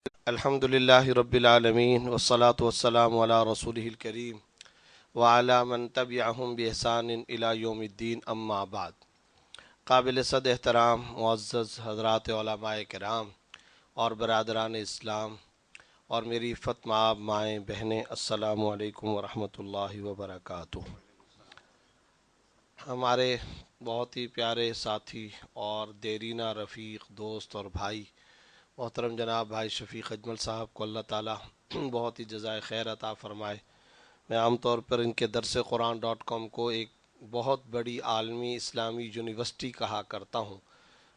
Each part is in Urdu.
الحمدللہ رب العالمین والصلاة والسلام علی رسولہ الکریم وعلی من تبعہم بإحسان الی یوم الدین اما بعد۔ قابل صد احترام معزز حضرات علماء کرام اور برادران اسلام اور میری فتمآب مائیں بہنیں، السلام علیکم ورحمۃ اللہ وبرکاتہ۔ ہمارے بہت ہی پیارے ساتھی اور دیرینہ رفیق، دوست اور بھائی محترم جناب بھائی شفیق اجمل صاحب کو اللہ تعالیٰ بہت ہی جزائے خیر عطا فرمائے۔ میں عام طور پر ان کے درس قرآن .com کو ایک بہت بڑی عالمی اسلامی یونیورسٹی کہا کرتا ہوں۔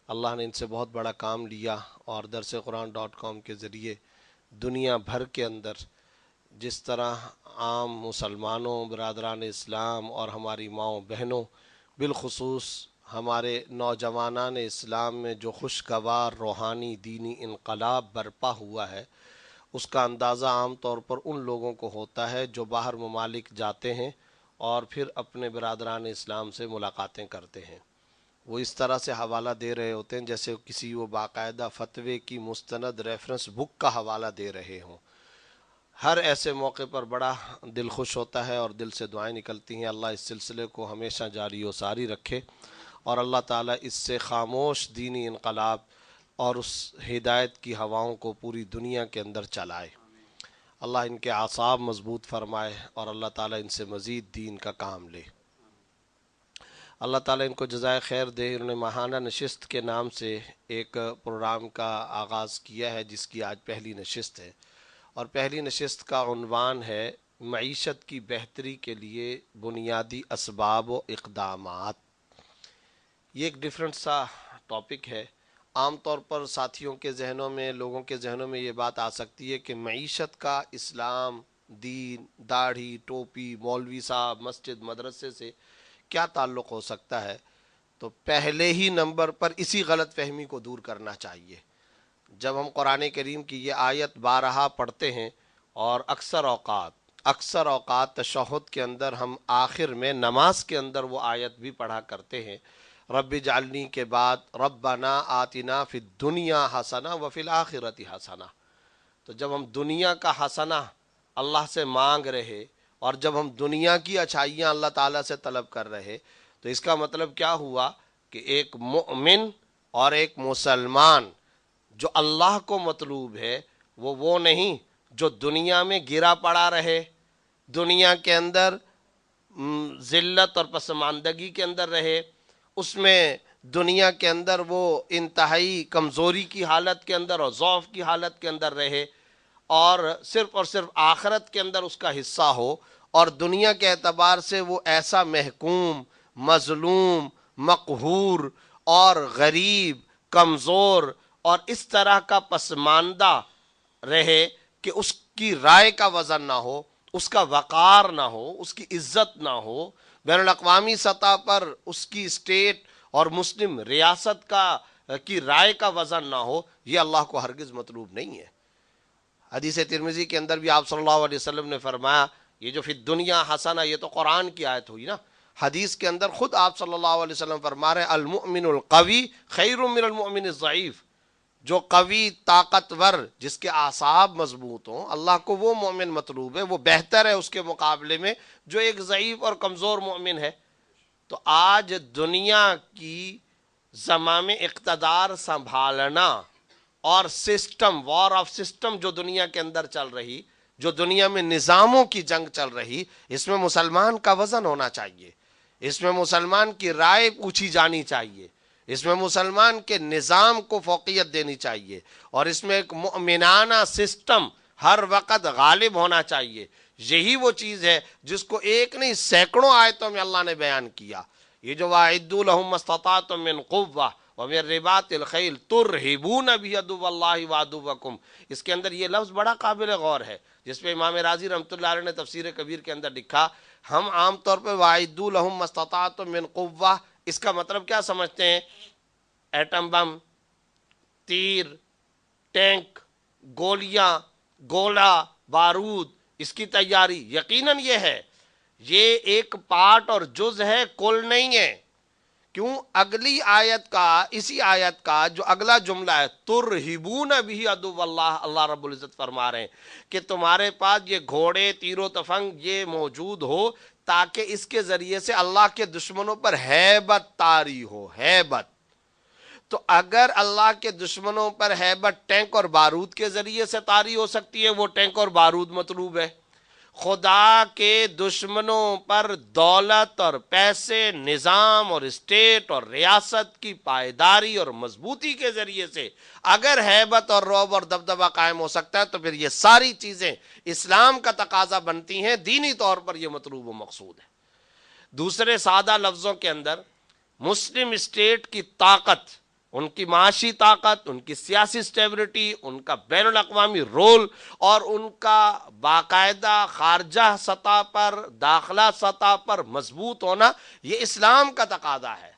اللہ نے ان سے بہت بڑا کام لیا اور درس قرآن .com کے ذریعے دنیا بھر کے اندر جس طرح عام مسلمانوں، برادران اسلام اور ہماری ماؤں بہنوں، بالخصوص ہمارے نوجوانان اسلام میں جو خوشگوار روحانی دینی انقلاب برپا ہوا ہے، اس کا اندازہ عام طور پر ان لوگوں کو ہوتا ہے جو باہر ممالک جاتے ہیں اور پھر اپنے برادران اسلام سے ملاقاتیں کرتے ہیں۔ وہ اس طرح سے حوالہ دے رہے ہوتے ہیں جیسے کسی وہ باقاعدہ فتوے کی مستند ریفرنس بک کا حوالہ دے رہے ہوں۔ ہر ایسے موقع پر بڑا دل خوش ہوتا ہے اور دل سے دعائیں نکلتی ہیں۔ اللہ اس سلسلے کو ہمیشہ جاری و ساری رکھے اور اللہ تعالیٰ اس سے خاموش دینی انقلاب اور اس ہدایت کی ہواؤں کو پوری دنیا کے اندر چلائے۔ اللہ ان کے اعصاب مضبوط فرمائے اور اللہ تعالیٰ ان سے مزید دین کا کام لے۔ اللہ تعالیٰ ان کو جزائے خیر دے۔ انہوں نے ماہانہ نشست کے نام سے ایک پروگرام کا آغاز کیا ہے جس کی آج پہلی نشست ہے، اور پہلی نشست کا عنوان ہے معیشت کی بہتری کے لیے بنیادی اسباب و اقدامات۔ یہ ایک ڈیفرنٹ سا ٹاپک ہے۔ عام طور پر ساتھیوں کے ذہنوں میں، لوگوں کے ذہنوں میں یہ بات آ سکتی ہے کہ معیشت کا اسلام، دین، داڑھی، ٹوپی، مولوی صاحب، مسجد، مدرسے سے کیا تعلق ہو سکتا ہے؟ تو پہلے ہی نمبر پر اسی غلط فہمی کو دور کرنا چاہیے۔ جب ہم قرآن کریم کی یہ آیت بارہا پڑھتے ہیں اور اکثر اوقات تشہد کے اندر ہم آخر میں نماز کے اندر وہ آیت بھی پڑھا کرتے ہیں، رب اجعلنی کے بعد ربنا آتنا فی الدنیا حسنہ وفی الآخرۃ حسنہ۔ تو جب ہم دنیا کا حسنہ اللہ سے مانگ رہے اور جب ہم دنیا کی اچھائیاں اللہ تعالیٰ سے طلب کر رہے، تو اس کا مطلب کیا ہوا کہ ایک مؤمن اور ایک مسلمان جو اللہ کو مطلوب ہے وہ نہیں جو دنیا میں گرا پڑا رہے، دنیا کے اندر ذلت اور پسماندگی کے اندر رہے، اس میں دنیا کے اندر وہ انتہائی کمزوری کی حالت کے اندر اور ضعف کی حالت کے اندر رہے، اور صرف آخرت کے اندر اس کا حصہ ہو، اور دنیا کے اعتبار سے وہ ایسا محکوم، مظلوم، مقہور اور غریب، کمزور اور اس طرح کا پسماندہ رہے کہ اس کی رائے کا وزن نہ ہو، اس کا وقار نہ ہو، اس کی عزت نہ ہو، بین الاقوامی سطح پر اس کی اسٹیٹ اور مسلم ریاست کی رائے کا وزن نہ ہو، یہ اللہ کو ہرگز مطلوب نہیں ہے۔ حدیث ترمذی کے اندر بھی آپ صلی اللہ علیہ وسلم نے فرمایا، یہ جو فی الدنیا حسنہ، یہ تو قرآن کی آیت ہوئی نا۔ حدیث کے اندر خود آپ صلی اللہ علیہ وسلم فرما رہے ہیں، المؤمن القوی خیر من المؤمن الضعیف۔ جو قوی، طاقتور، جس کے اعصاب مضبوط ہوں، اللہ کو وہ مومن مطلوب ہے، وہ بہتر ہے اس کے مقابلے میں جو ایک ضعیف اور کمزور مومن ہے۔ تو آج دنیا کی زمام اقتدار سنبھالنا اور سسٹم، وار آف سسٹم جو دنیا کے اندر چل رہی، جو دنیا میں نظاموں کی جنگ چل رہی، اس میں مسلمان کا وزن ہونا چاہیے، اس میں مسلمان کی رائے پوچھی جانی چاہیے، اس میں مسلمان کے نظام کو فوقیت دینی چاہیے، اور اس میں ایک مؤمنانہ سسٹم ہر وقت غالب ہونا چاہیے۔ یہی وہ چیز ہے جس کو ایک نہیں سینکڑوں آیتوں میں اللہ نے بیان کیا۔ یہ جو وَأَعِدُّوا لَهُم مَّا اسْتَطَعْتُم مِّن قُوَّةٍ وَمِن رِّبَاطِ الْخَيْلِ تُرْهِبُونَ بِهِ عَدُوَّ اللَّهِ وَعَدُوَّكُمْ۔ اس کے اندر یہ لفظ بڑا قابل غور ہے جس پہ امام رازی رحمۃ اللہ علیہ نے تفسیر کبیر کے اندر لکھا۔ ہم عام طور پہ وَأَعِدُّوا لَهُم مَّا اسْتَطَعْتُم مِّن قُوَّةٍ اس کا مطلب کیا سمجھتے ہیں؟ ایٹم بم، تیر، ٹینک، گولیاں، گولہ، بارود، اس کی تیاری یقیناً یہ ہے، یہ ایک پارٹ اور جز ہے، کل نہیں ہے۔ کیوں؟ اگلی آیت کا، اسی آیت کا جو اگلا جملہ ہے ترہبون بہ عدو اللہ، اللہ رب العزت فرما رہے ہیں کہ تمہارے پاس یہ گھوڑے، تیر و تفنگ یہ موجود ہو تاکہ اس کے ذریعے سے اللہ کے دشمنوں پر ہیبت طاری ہو، ہیبت۔ تو اگر اللہ کے دشمنوں پر ہیبت ٹینک اور بارود کے ذریعے سے طاری ہو سکتی ہے، وہ ٹینک اور بارود مطلوب ہے۔ خدا کے دشمنوں پر دولت اور پیسے، نظام اور اسٹیٹ اور ریاست کی پائیداری اور مضبوطی کے ذریعے سے اگر ہیبت اور رعب اور دبدبہ قائم ہو سکتا ہے تو پھر یہ ساری چیزیں اسلام کا تقاضا بنتی ہیں، دینی طور پر یہ مطلوب و مقصود ہے۔ دوسرے سادہ لفظوں کے اندر مسلم اسٹیٹ کی طاقت، ان کی معاشی طاقت، ان کی سیاسی سٹیبلٹی، ان کا بین الاقوامی رول اور ان کا باقاعدہ خارجہ سطح پر، داخلہ سطح پر مضبوط ہونا، یہ اسلام کا تقاضا ہے۔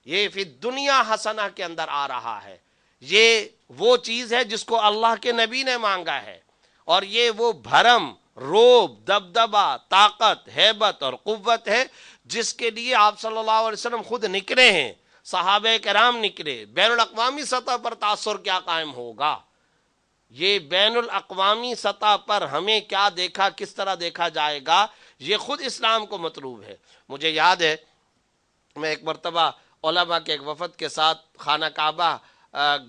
یہ فی دنیا حسنہ کے اندر آ رہا ہے۔ یہ وہ چیز ہے جس کو اللہ کے نبی نے مانگا ہے، اور یہ وہ بھرم، روب، دبدبہ، طاقت، ہیبت اور قوت ہے جس کے لیے آپ صلی اللہ علیہ وسلم خود نکلے ہیں، صحابہ کرام نکلے۔ بین الاقوامی سطح پر تاثر کیا قائم ہوگا؟ یہ بین الاقوامی سطح پر ہمیں کیا دیکھا، کس طرح دیکھا جائے گا، یہ خود اسلام کو مطلوب ہے۔ مجھے یاد ہے میں ایک مرتبہ علماء کے ایک وفد کے ساتھ خانہ کعبہ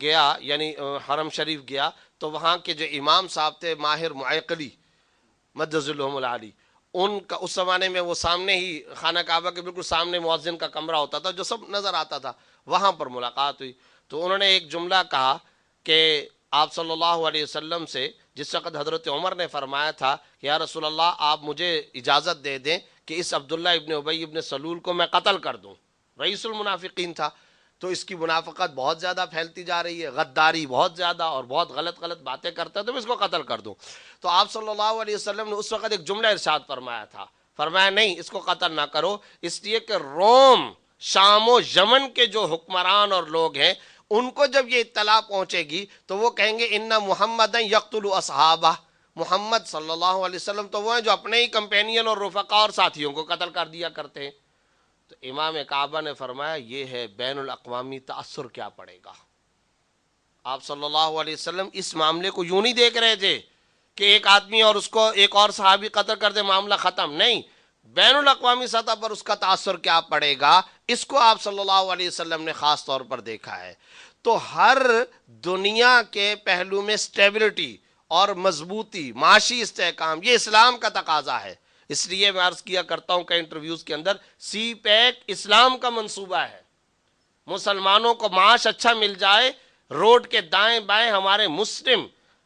گیا، یعنی حرم شریف گیا، تو وہاں کے جو امام صاحب تھے ماہر معیقلی مدظ الہم العالی، ان کا اس زمانے میں وہ سامنے ہی خانہ کعبہ کے بالکل سامنے مؤذن کا کمرہ ہوتا تھا جو سب نظر آتا تھا، وہاں پر ملاقات ہوئی۔ تو انہوں نے ایک جملہ کہا کہ آپ صلی اللہ علیہ وسلم سے جس وقت حضرت عمر نے فرمایا تھا کہ یا رسول اللہ آپ مجھے اجازت دے دیں کہ اس عبداللہ ابن ابی ابن سلول کو میں قتل کر دوں، رئیس المنافقین تھا، تو اس کی منافقت بہت زیادہ پھیلتی جا رہی ہے، غداری بہت زیادہ، اور بہت غلط غلط باتیں کرتا ہے، تو میں اس کو قتل کر دوں۔ تو آپ صلی اللہ علیہ وسلم نے اس وقت ایک جملہ ارشاد فرمایا تھا، فرمایا نہیں، اس کو قتل نہ کرو، اس لیے کہ روم، شام و یمن کے جو حکمران اور لوگ ہیں ان کو جب یہ اطلاع پہنچے گی تو وہ کہیں گے ان محمد یقتل اصحابہ، محمد صلی اللہ علیہ وسلم تو وہ ہیں جو اپنے ہی کمپینین اور رفقا اور ساتھیوں کو قتل کر دیا کرتے ہیں۔ تو امام کعبہ نے فرمایا یہ ہے بین الاقوامی تاثر کیا پڑے گا۔ آپ صلی اللہ علیہ وسلم اس معاملے کو یوں نہیں دیکھ رہے تھے کہ ایک آدمی اور اس کو ایک اور صحابی قتل کر دے معاملہ ختم، نہیں، بین الاقوامی سطح پر اس کا تاثر کیا پڑے گا، اس کو آپ صلی اللہ علیہ وسلم نے خاص طور پر دیکھا ہے۔ تو ہر دنیا کے پہلو میں سٹیبلٹی اور مضبوطی، معاشی استحکام، یہ اسلام کا تقاضا ہے۔ اس لیے میں عرض کیا کرتا ہوں کئی انٹرویوز کے اندر، سی پیک اسلام کا منصوبہ ہے۔ مسلمانوں کو معاش اچھا مل جائے، روڈ کے دائیں بائیں ہمارے مسلم،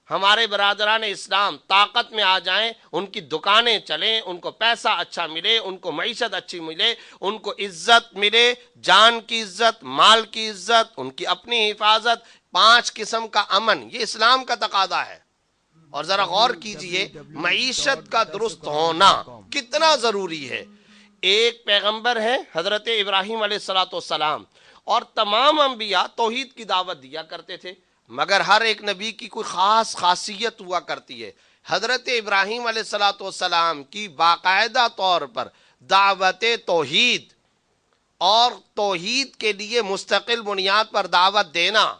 ہمارے برادران اسلام طاقت میں آ جائیں، ان کی دکانیں چلیں، ان کو پیسہ اچھا ملے، ان کو معیشت اچھی ملے، ان کو عزت ملے، جان کی عزت، مال کی عزت، ان کی اپنی حفاظت، 5 قسم کا امن، یہ اسلام کا تقاضا ہے۔ اور ذرا غور کیجئے معیشت کا درست ہونا کتنا ضروری ہے۔ ایک پیغمبر ہے حضرت ابراہیم علیہ السلام، اور تمام انبیاء توحید کی دعوت دیا کرتے تھے، مگر ہر ایک نبی کی کوئی خاص خاصیت ہوا کرتی ہے۔ حضرت ابراہیم علیہ السلام کی باقاعدہ طور پر دعوت توحید اور توحید کے لیے مستقل بنیاد پر دعوت دینا،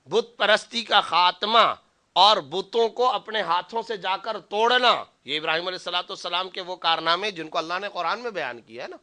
بت پرستی کا خاتمہ اور بتوں کو اپنے ہاتھوں سے جا کر توڑنا، یہ ابراہیم علیہ السلام کے وہ کارنامے جن کو اللہ نے قرآن میں بیان کیا ہے نا،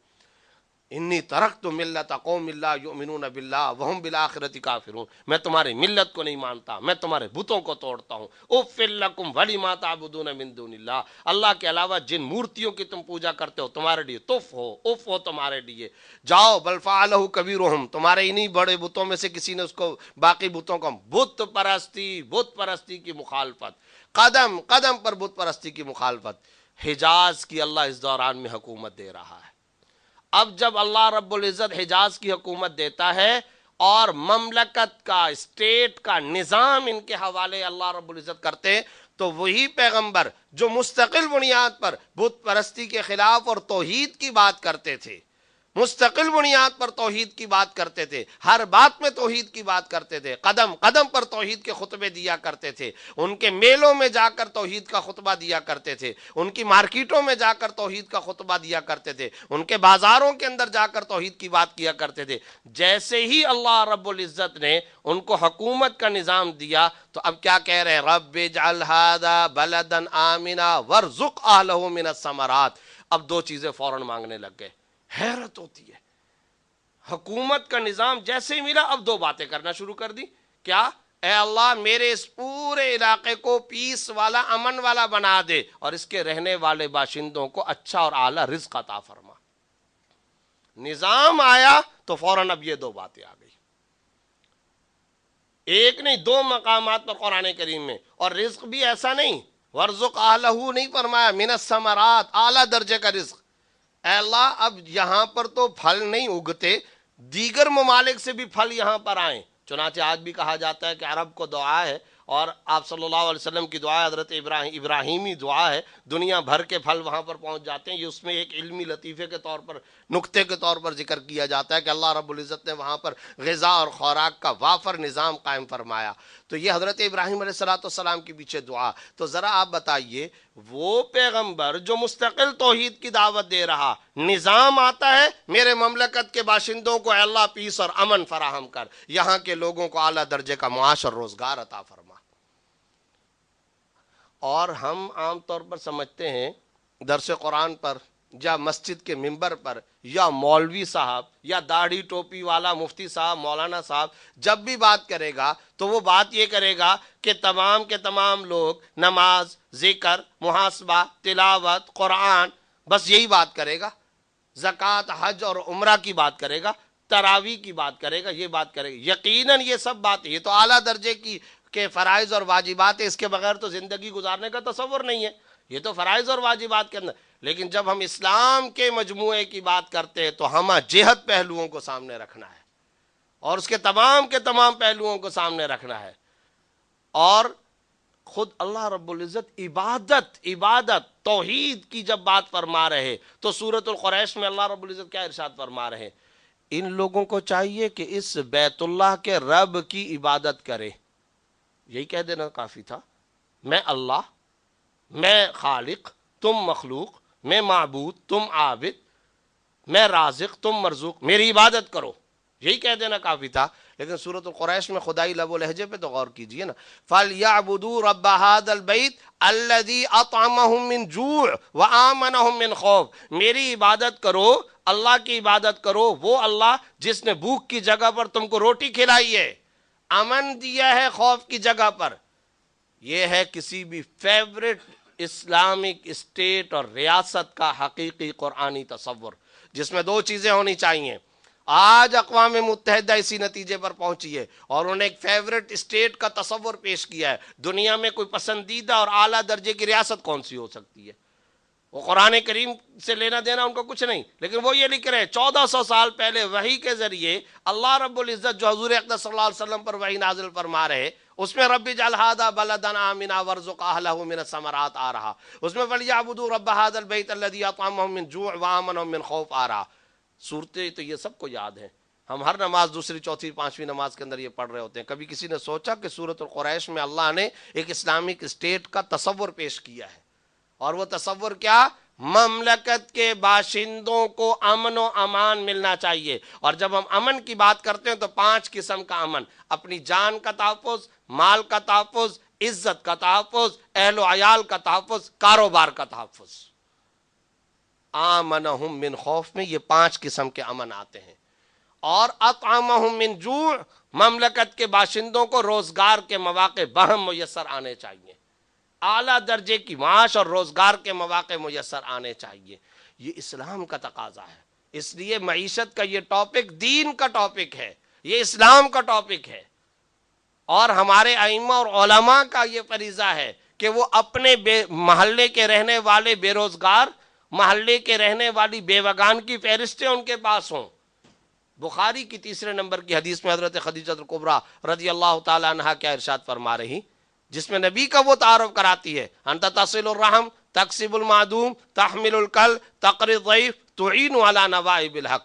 انی ترکت ملت قوم لا یؤمنون باللہ وہم بالآخرۃ کافرون، میں تمہاری ملت کو نہیں مانتا، میں تمہارے بتوں کو توڑتا ہوں۔ اف لکم ولما تعبدون من دون اللہ، اللہ کے علاوہ جن مورتیوں کی تم پوجا کرتے ہو تمہارے لیے تف ہو، اف ہو تمہارے لیے، جاؤ بل فعلہ کبیرہم، تمہارے انہی بڑے بتوں میں سے کسی نے اس کو، باقی بتوں کو، بت پرستی کی مخالفت، قدم قدم پر بت پرستی کی مخالفت۔ حجاز کی اللہ اس دوران میں حکومت دے رہا ہے۔ اب جب اللہ رب العزت حجاز کی حکومت دیتا ہے اور مملکت کا، اسٹیٹ کا نظام ان کے حوالے اللہ رب العزت کرتے ہیں، تو وہی پیغمبر جو مستقل بنیاد پر بت پرستی کے خلاف اور توحید کی بات کرتے تھے، مستقل بنیاد پر توحید کی بات کرتے تھے، ہر بات میں توحید کی بات کرتے تھے، قدم قدم پر توحید کے خطبے دیا کرتے تھے، ان کے میلوں میں جا کر توحید کا خطبہ دیا کرتے تھے، ان کی مارکیٹوں میں جا کر توحید کا خطبہ دیا کرتے تھے، ان کے بازاروں کے اندر جا کر توحید کی بات کیا کرتے تھے۔ جیسے ہی اللہ رب العزت نے ان کو حکومت کا نظام دیا تو اب کیا کہہ رہے ہیں؟ رب اجعل ھذا بلدا آمنا وارزق اہلہ من الثمرات۔ اب دو چیزیں فوراً مانگنے لگ گئے۔ حیرت ہوتی ہے، حکومت کا نظام جیسے ہی ملا اب دو باتیں کرنا شروع کر دی۔ کیا؟ اے اللہ میرے اس پورے علاقے کو پیس والا، امن والا بنا دے، اور اس کے رہنے والے باشندوں کو اچھا اور اعلیٰ رزق عطا فرما۔ نظام آیا تو فوراً اب یہ دو باتیں آ گئی، ایک نہیں دو مقامات پر قرآن کریم میں۔ اور رزق بھی ایسا نہیں، ورزق اہلہ نہیں فرمایا، من الثمرات، اعلیٰ درجے کا رزق۔ اے اللہ اب یہاں پر تو پھل نہیں اگتے، دیگر ممالک سے بھی پھل یہاں پر آئیں۔ چنانچہ آج بھی کہا جاتا ہے کہ عرب کو دعا ہے، اور آپ صلی اللہ علیہ وسلم کی دعا ہے، حضرت ابراہیمی دعا ہے، دنیا بھر کے پھل وہاں پر پہنچ جاتے ہیں۔ یہ اس میں ایک علمی لطیفے کے طور پر، نکتے کے طور پر ذکر کیا جاتا ہے کہ اللہ رب العزت نے وہاں پر غذا اور خوراک کا وافر نظام قائم فرمایا۔ تو یہ حضرت ابراہیم علیہ السلام کے پیچھے دعا۔ تو ذرا آپ بتائیے، وہ پیغمبر جو مستقل توحید کی دعوت دے رہا، نظام آتا ہے میرے مملکت کے باشندوں کو اے اللہ پیس اور امن فراہم کر، یہاں کے لوگوں کو اعلیٰ درجے کا معاش اور روزگار عطا فرما۔ اور ہم عام طور پر سمجھتے ہیں درس قرآن پر یا مسجد کے ممبر پر یا مولوی صاحب یا داڑھی ٹوپی والا مفتی صاحب، مولانا صاحب جب بھی بات کرے گا تو وہ بات یہ کرے گا کہ تمام کے تمام لوگ نماز، ذکر، محاسبہ، تلاوت، قرآن، بس یہی بات کرے گا، زکوٰۃ، حج اور عمرہ کی بات کرے گا، تراویح کی بات کرے گا، یہ بات کرے گا۔ یقیناً یہ سب باتیں، یہ تو اعلیٰ درجے کی کہ فرائض اور واجبات ہے، اس کے بغیر تو زندگی گزارنے کا تصور نہیں ہے، یہ تو فرائض اور واجبات کے اندر۔ لیکن جب ہم اسلام کے مجموعے کی بات کرتے ہیں تو ہمیں جہت پہلوؤں کو سامنے رکھنا ہے، اور اس کے تمام پہلوؤں کو سامنے رکھنا ہے۔ اور خود اللہ رب العزت عبادت توحید کی جب بات فرما رہے تو سورۃ القریش میں اللہ رب العزت کیا ارشاد فرما رہے ہیں؟ ان لوگوں کو چاہیے کہ اس بیت اللہ کے رب کی عبادت کرے۔ یہی کہہ دینا کافی تھا، میں اللہ، میں خالق، تم مخلوق، میں معبود، تم عابد، میں رازق، تم مرزوق، میری عبادت کرو، یہی کہہ دینا کافی تھا۔ لیکن سورۃ القریش میں خدائی لب و لہجے پہ تو غور کیجئے نا، فَلْيَعْبُدُوا رَبَّ هَذَا الْبَيْتِ الَّذِي أَطْعَمَهُم مِّن جُوعٍ وَآمَنَهُم مِّن خَوْفٍ۔ میری عبادت کرو، اللہ کی عبادت کرو، وہ اللہ جس نے بھوک کی جگہ پر تم کو روٹی کھلائی ہے، امن دیا ہے خوف کی جگہ پر۔ یہ ہے کسی بھی فیورٹ اسلامک اسٹیٹ اور ریاست کا حقیقی قرآنی تصور، جس میں دو چیزیں ہونی چاہیے۔ آج اقوام متحدہ اسی نتیجے پر پہنچی ہے، اور انہیں ایک فیورٹ اسٹیٹ کا تصور پیش کیا ہے۔ دنیا میں کوئی پسندیدہ اور اعلیٰ درجے کی ریاست کون سی ہو سکتی ہے؟ وہ قرآن کریم سے لینا دینا ان کو کچھ نہیں، لیکن وہ یہ لکھ رہے ہیں 1400 سال پہلے وحی کے ذریعے اللہ رب العزت جو حضور اقدس صلی اللہ علیہ وسلم پر وحی نازل فرما رہے، اس میں رب اجعل ھذا بلدا آمنا وارزق اہلہ من الثمرات آ رہا، اس میں فلیعبدوا رب ھذا البیت الذی اطعمهم من جوع وآمنهم من خوف آ رہا۔ صورتیں تو یہ سب کو یاد ہیں، ہم ہر نماز، دوسری، چوتھی، پانچویں نماز کے اندر یہ پڑھ رہے ہوتے ہیں۔ کبھی کسی نے سوچا کہ سورۃ القریش میں اللہ نے ایک اسلامک اسٹیٹ کا تصور پیش کیا ہے، اور وہ تصور کیا؟ مملکت کے باشندوں کو امن و امان ملنا چاہیے۔ اور جب ہم امن کی بات کرتے ہیں تو 5 قسم کا امن: اپنی جان کا تحفظ، مال کا تحفظ، عزت کا تحفظ، اہل و عیال کا تحفظ، کاروبار کا تحفظ۔ آمنہم من خوف میں یہ 5 قسم کے امن آتے ہیں۔ اور اطعمہم من جوع، مملکت کے باشندوں کو روزگار کے مواقع بہم میسر آنے چاہیے، اعلیٰ درجے کی معاش اور روزگار کے مواقع میسر آنے چاہیے۔ یہ اسلام کا تقاضا ہے، اس لیے معیشت کا یہ ٹاپک دین کا ٹاپک ہے، یہ اسلام کا ٹاپک ہے، اور ہمارے ائمہ اور علماء کا یہ فریضہ ہے کہ وہ اپنے محلے کے رہنے والے بے روزگار، محلے کے رہنے والی بیوگان کی فہرستیں ان کے پاس ہوں۔ بخاری کی 3 نمبر کی حدیث میں حضرت خدیجہ الکبریٰ رضی اللہ تعالیٰ عنہا کیا ارشاد فرما رہی، جس میں نبی کا وہ تعارف کراتی ہے، انت تصل الرحم، تکسب المعدوم، تحمل الکل، تقری الضیف، تعین علی نوائب الحق۔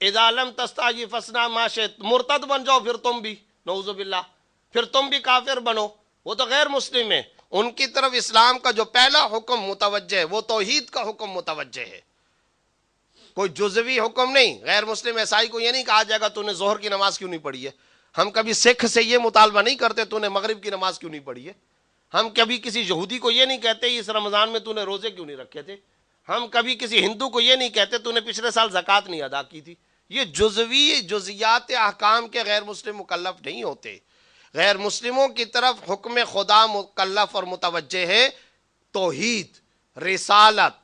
اذا لم تستحی فاصنع ما شئت، مرتد بن جاؤ پھر تم بھی، نعوذ باللہ، پھر تم بھی کافر بنو. وہ تو غیر مسلم ہے، ان کی طرف اسلام کا جو پہلا حکم متوجہ ہے وہ توحید کا حکم متوجہ ہے، کوئی جزوی حکم نہیں. غیر مسلم عیسائی کو یہ نہیں کہا جائے گا تو نے ظہر کی نماز کیوں نہیں پڑھی ہے. ہم کبھی سکھ سے یہ مطالبہ نہیں کرتے تو نے مغرب کی نماز کیوں نہیں پڑھی ہے. ہم کبھی کسی یہودی کو یہ نہیں کہتے اس رمضان میں تو نے روزے کیوں نہیں رکھے تھے. ہم کبھی کسی ہندو کو یہ نہیں کہتے تو نے پچھلے سال زکوٰۃ نہیں ادا کی تھی. یہ جزوی جزیات احکام کے غیر مسلم مکلف نہیں ہوتے. غیر مسلموں کی طرف حکم خدا مکلف اور متوجہ ہے توحید، رسالت،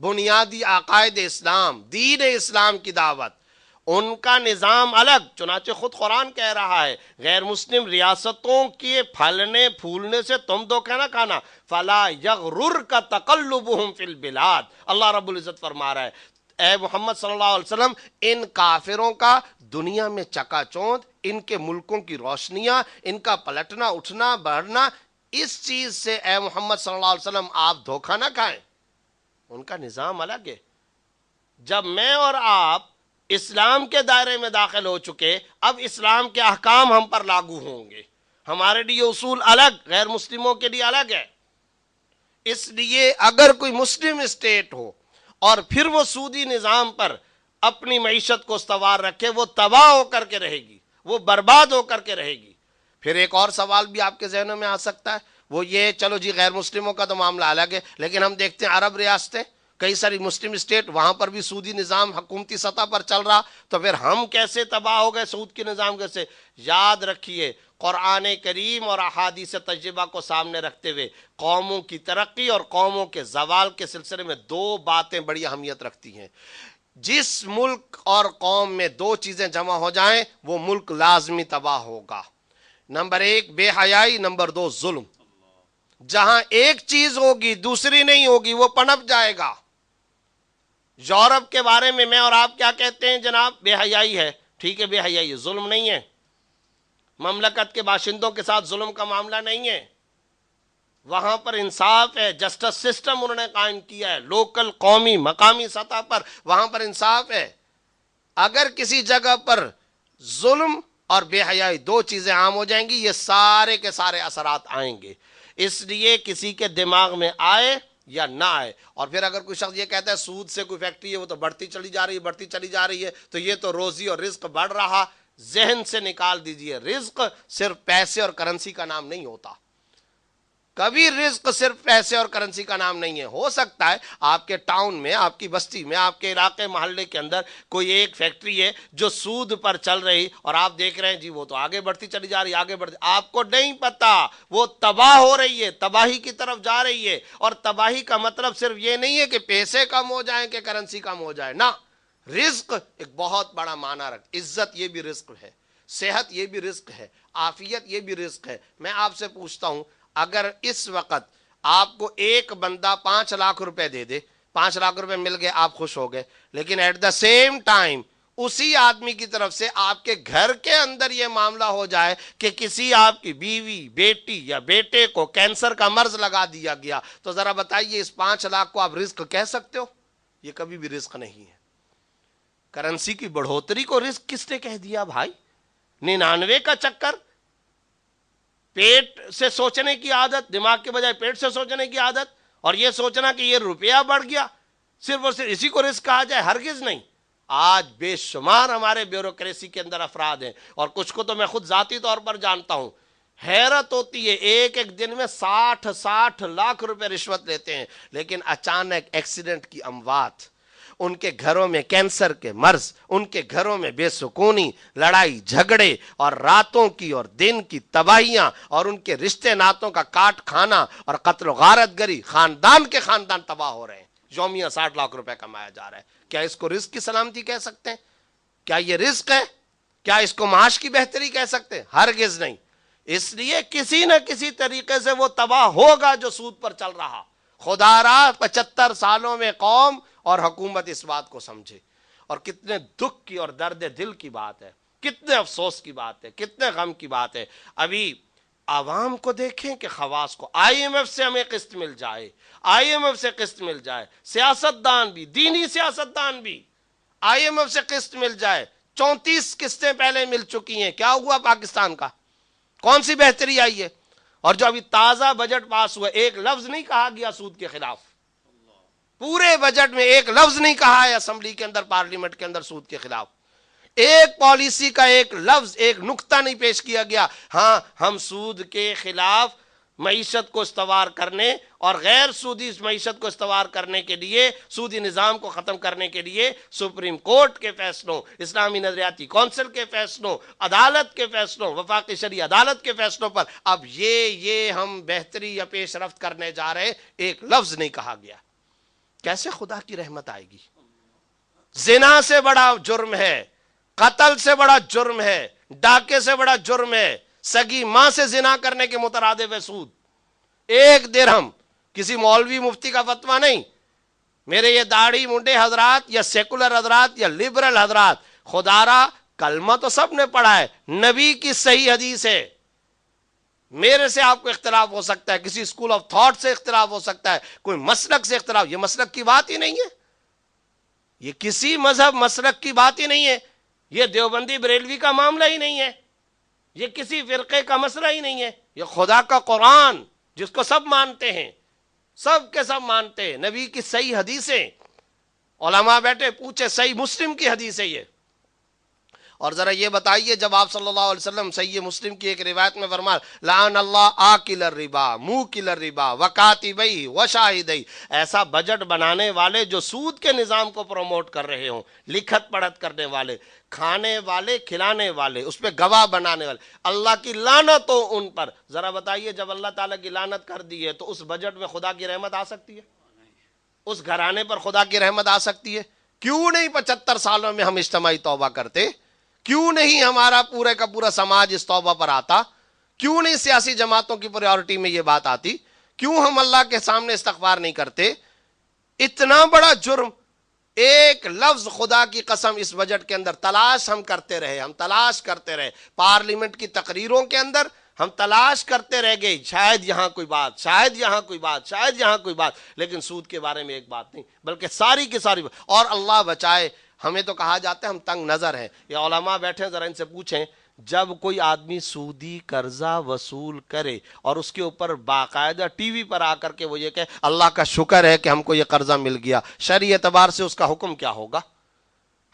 بنیادی عقائد اسلام، دین اسلام کی دعوت. ان کا نظام الگ، چنانچہ خود قرآن کہہ رہا ہے غیر مسلم ریاستوں کے پھلنے پھولنے سے تم دھوکہ نہ کھانا. فلا یغررک تقلبہم فی البلاد، اللہ رب العزت فرما رہا ہے اے محمد صلی اللہ علیہ وسلم، ان کافروں کا دنیا میں چکا چوند، ان کے ملکوں کی روشنیاں، ان کا پلٹنا اٹھنا بڑھنا، اس چیز سے اے محمد صلی اللہ علیہ وسلم آپ دھوکہ نہ کھائیں. ان کا نظام الگ ہے. جب میں اور آپ اسلام کے دائرے میں داخل ہو چکے، اب اسلام کے احکام ہم پر لاگو ہوں گے. ہمارے لیے اصول الگ، غیر مسلموں کے لیے الگ ہے. اس لیے اگر کوئی مسلم اسٹیٹ ہو اور پھر وہ سودی نظام پر اپنی معیشت کو استوار رکھے، وہ تباہ ہو کر کے رہے گی، وہ برباد ہو کر کے رہے گی. پھر ایک اور سوال بھی آپ کے ذہنوں میں آ سکتا ہے، وہ یہ چلو جی غیر مسلموں کا تو معاملہ الگ ہے، لیکن ہم دیکھتے ہیں عرب ریاستیں، کئی ساری مسلم اسٹیٹ، وہاں پر بھی سودی نظام حکومتی سطح پر چل رہا، تو پھر ہم کیسے تباہ ہو گئے سود کے نظام کیسے؟ یاد رکھیے قرآن کریم اور احادیث تجربہ کو سامنے رکھتے ہوئے قوموں کی ترقی اور قوموں کے زوال کے سلسلے میں دو باتیں بڑی اہمیت رکھتی ہیں. جس ملک اور قوم میں دو چیزیں جمع ہو جائیں وہ ملک لازمی تباہ ہوگا. نمبر ایک بے حیائی، نمبر دو ظلم. جہاں ایک چیز ہوگی دوسری نہیں ہوگی وہ پنپ جائے گا. یورپ کے بارے میں اور آپ کیا کہتے ہیں جناب؟ بے حیائی ہے. ٹھیک ہے، بے حیائی، ظلم نہیں ہے. مملکت کے باشندوں کے ساتھ ظلم کا معاملہ نہیں ہے. وہاں پر انصاف ہے، جسٹس سسٹم انہوں نے قائم کیا ہے، لوکل، قومی، مقامی سطح پر وہاں پر انصاف ہے. اگر کسی جگہ پر ظلم اور بے حیائی دو چیزیں عام ہو جائیں گی، یہ سارے کے سارے اثرات آئیں گے. اس لیے کسی کے دماغ میں آئے یا نہ آئے، اور پھر اگر کوئی شخص یہ کہتا ہے سود سے کوئی فیکٹری ہے وہ تو بڑھتی چلی جا رہی ہے، بڑھتی چلی جا رہی ہے، تو یہ تو روزی اور رزق بڑھ رہا، ذہن سے نکال دیجئے. رزق صرف پیسے اور کرنسی کا نام نہیں ہوتا. کبھی رزق صرف پیسے اور کرنسی کا نام نہیں ہے. ہو سکتا ہے آپ کے ٹاؤن میں، آپ کی بستی میں، آپ کے علاقے محلے کے اندر کوئی ایک فیکٹری ہے جو سود پر چل رہی اور آپ دیکھ رہے ہیں جی وہ تو آگے بڑھتی چلی جا رہی ہے، آگے بڑھتی، آپ کو نہیں پتا وہ تباہ ہو رہی ہے، تباہی کی طرف جا رہی ہے. اور تباہی کا مطلب صرف یہ نہیں ہے کہ پیسے کم ہو جائیں کہ کرنسی کم ہو جائے، نہ، رزق ایک بہت بڑا معنی رکھ. عزت یہ بھی رزق ہے، صحت یہ بھی رزق ہے، عافیت یہ بھی رزق ہے. میں آپ سے پوچھتا ہوں اگر اس وقت آپ کو ایک بندہ 5 لاکھ روپے دے دے، 5 لاکھ روپے مل گئے، آپ خوش ہو گئے، لیکن ایٹ دا سیم ٹائم اسی آدمی کی طرف سے آپ کے گھر کے اندر یہ معاملہ ہو جائے کہ کسی آپ کی بیوی، بیٹی یا بیٹے کو کینسر کا مرض لگا دیا گیا، تو ذرا بتائیے اس 5 لاکھ کو آپ رزق کہہ سکتے ہو؟ یہ کبھی بھی رزق نہیں ہے. کرنسی کی بڑھوتری کو رزق کس نے کہہ دیا بھائی؟ 99 کا چکر، پیٹ سے سوچنے کی عادت، دماغ کے بجائے پیٹ سے سوچنے کی عادت، اور یہ سوچنا کہ یہ روپیہ بڑھ گیا صرف اور صرف اسی کو رزق کہا جائے، ہرگز نہیں. آج بے شمار ہمارے بیوروکریسی کے اندر افراد ہیں، اور کچھ کو تو میں خود ذاتی طور پر جانتا ہوں، حیرت ہوتی ہے، ایک ایک دن میں 60 لاکھ روپے رشوت لیتے ہیں، لیکن اچانک ایکسیڈنٹ کی اموات، ان کے گھروں میں کینسر کے مرض، ان کے گھروں میں بے سکونی، لڑائی جھگڑے اور راتوں کی اور دن کی تباہیاں، اور ان کے رشتے ناتوں کا کاٹ کھانا اور قتل و غارت گری، خاندان کے خاندان تباہ ہو رہے ہیں. یومیہ 60 لاکھ روپے کمایا جا رہا ہے. کیا اس کو رزق کی سلامتی کہہ سکتے ہیں؟ کیا یہ رزق ہے؟ کیا اس کو معاش کی بہتری کہہ سکتے ہیں؟ ہرگز نہیں. اس لیے کسی نہ کسی طریقے سے وہ تباہ ہوگا جو سود پر چل رہا. خدا را 75 سالوں میں قوم اور حکومت اس بات کو سمجھے. اور کتنے دکھ کی اور درد دل کی بات ہے، کتنے افسوس کی بات ہے، کتنے غم کی بات ہے. ابھی عوام کو دیکھیں کہ خواص کو آئی ایم ایف سے ہمیں قسط مل جائے، آئی ایم ایف سے قسط مل جائے، سیاستدان بھی، دینی سیاستدان بھی IMF سے قسط مل جائے، 34 قسطیں پہلے مل چکی ہیں، کیا ہوا پاکستان کا؟ کون سی بہتری آئی ہے؟ اور جو ابھی تازہ بجٹ پاس ہوا، ایک لفظ نہیں کہا گیا سود کے خلاف، پورے بجٹ میں ایک لفظ نہیں کہا ہے اسمبلی کے اندر، پارلیمنٹ کے اندر سود کے خلاف، ایک پالیسی کا ایک لفظ، ایک نقطہ نہیں پیش کیا گیا۔ ہاں، ہم سود کے خلاف معیشت کو استوار کرنے اور غیر سودی معیشت کو استوار کرنے کے لیے، سودی نظام کو ختم کرنے کے لیے سپریم کورٹ کے فیصلوں، اسلامی نظریاتی کونسل کے فیصلوں، عدالت کے فیصلوں، وفاقی شرعی عدالت کے فیصلوں پر اب یہ ہم بہتری یا پیش رفت کرنے جا رہے، ایک لفظ نہیں کہا گیا۔ کیسے خدا کی رحمت آئے گی؟ زنا سے بڑا جرم ہے، قتل سے بڑا جرم ہے، ڈاکے سے بڑا جرم ہے، سگی ماں سے زنا کرنے کے مترادف ہے سود۔ ایک درہم، کسی مولوی مفتی کا فتویٰ نہیں، میرے یہ داڑھی منڈے حضرات یا سیکولر حضرات یا لبرل حضرات، خدا را کلمہ تو سب نے پڑھا ہے، نبی کی صحیح حدیث ہے۔ میرے سے آپ کو اختلاف ہو سکتا ہے، کسی اسکول آف تھاٹ سے اختلاف ہو سکتا ہے، کوئی مسلک سے اختلاف، یہ مسلک کی بات ہی نہیں ہے، یہ کسی مذہب مسلک کی بات ہی نہیں ہے، یہ دیوبندی بریلوی کا معاملہ ہی نہیں ہے، یہ کسی فرقے کا مسئلہ ہی نہیں ہے، یہ خدا کا قرآن جس کو سب مانتے ہیں، سب کے سب مانتے ہیں، نبی کی صحیح حدیثیں، علماء بیٹھے پوچھے صحیح مسلم کی حدیث ہے یہ۔ اور ذرا یہ بتائیے، جب آپ صلی اللہ علیہ وسلم صحیح مسلم کی ایک روایت میں فرمایا لعن اللہ آکل الربا موکل الربا وکاتبیہ وشاہدیہ، ایسا بجٹ بنانے والے جو سود کے نظام کو پروموٹ کر رہے ہوں، لکھت پڑھت کرنے والے، کھانے والے، کھلانے والے، اس پہ گواہ بنانے والے، اللہ کی لعنت ہو ان پر۔ ذرا بتائیے، جب اللہ تعالیٰ کی لعنت کر دی ہے تو اس بجٹ میں خدا کی رحمت آ سکتی ہے؟ اس گھرانے پر خدا کی رحمت آ سکتی ہے؟ کیوں نہیں 75 سالوں میں ہم اجتماعی توبہ کرتے؟ کیوں نہیں ہمارا پورے کا پورا سماج اس توبہ پر آتا؟ کیوں نہیں سیاسی جماعتوں کی پریورٹی میں یہ بات آتی؟ کیوں ہم اللہ کے سامنے استغفار نہیں کرتے؟ اتنا بڑا جرم، ایک لفظ خدا کی قسم اس بجٹ کے اندر تلاش ہم کرتے رہے، ہم تلاش کرتے رہے، پارلیمنٹ کی تقریروں کے اندر ہم تلاش کرتے رہ گئے، شاید یہاں کوئی بات، شاید یہاں کوئی بات، شاید یہاں کوئی بات، لیکن سود کے بارے میں ایک بات نہیں، بلکہ ساری کی ساری بات۔ اور اللہ بچائے، ہمیں تو کہا جاتا ہے ہم تنگ نظر ہیں، یہ علماء بیٹھے ہیں، ذرا ان سے پوچھیں، جب کوئی آدمی سودی قرضہ وصول کرے اور اس کے اوپر باقاعدہ ٹی وی پر آ کر کے وہ یہ کہ اللہ کا شکر ہے کہ ہم کو یہ قرضہ مل گیا، شرعی اعتبار سے اس کا حکم کیا ہوگا؟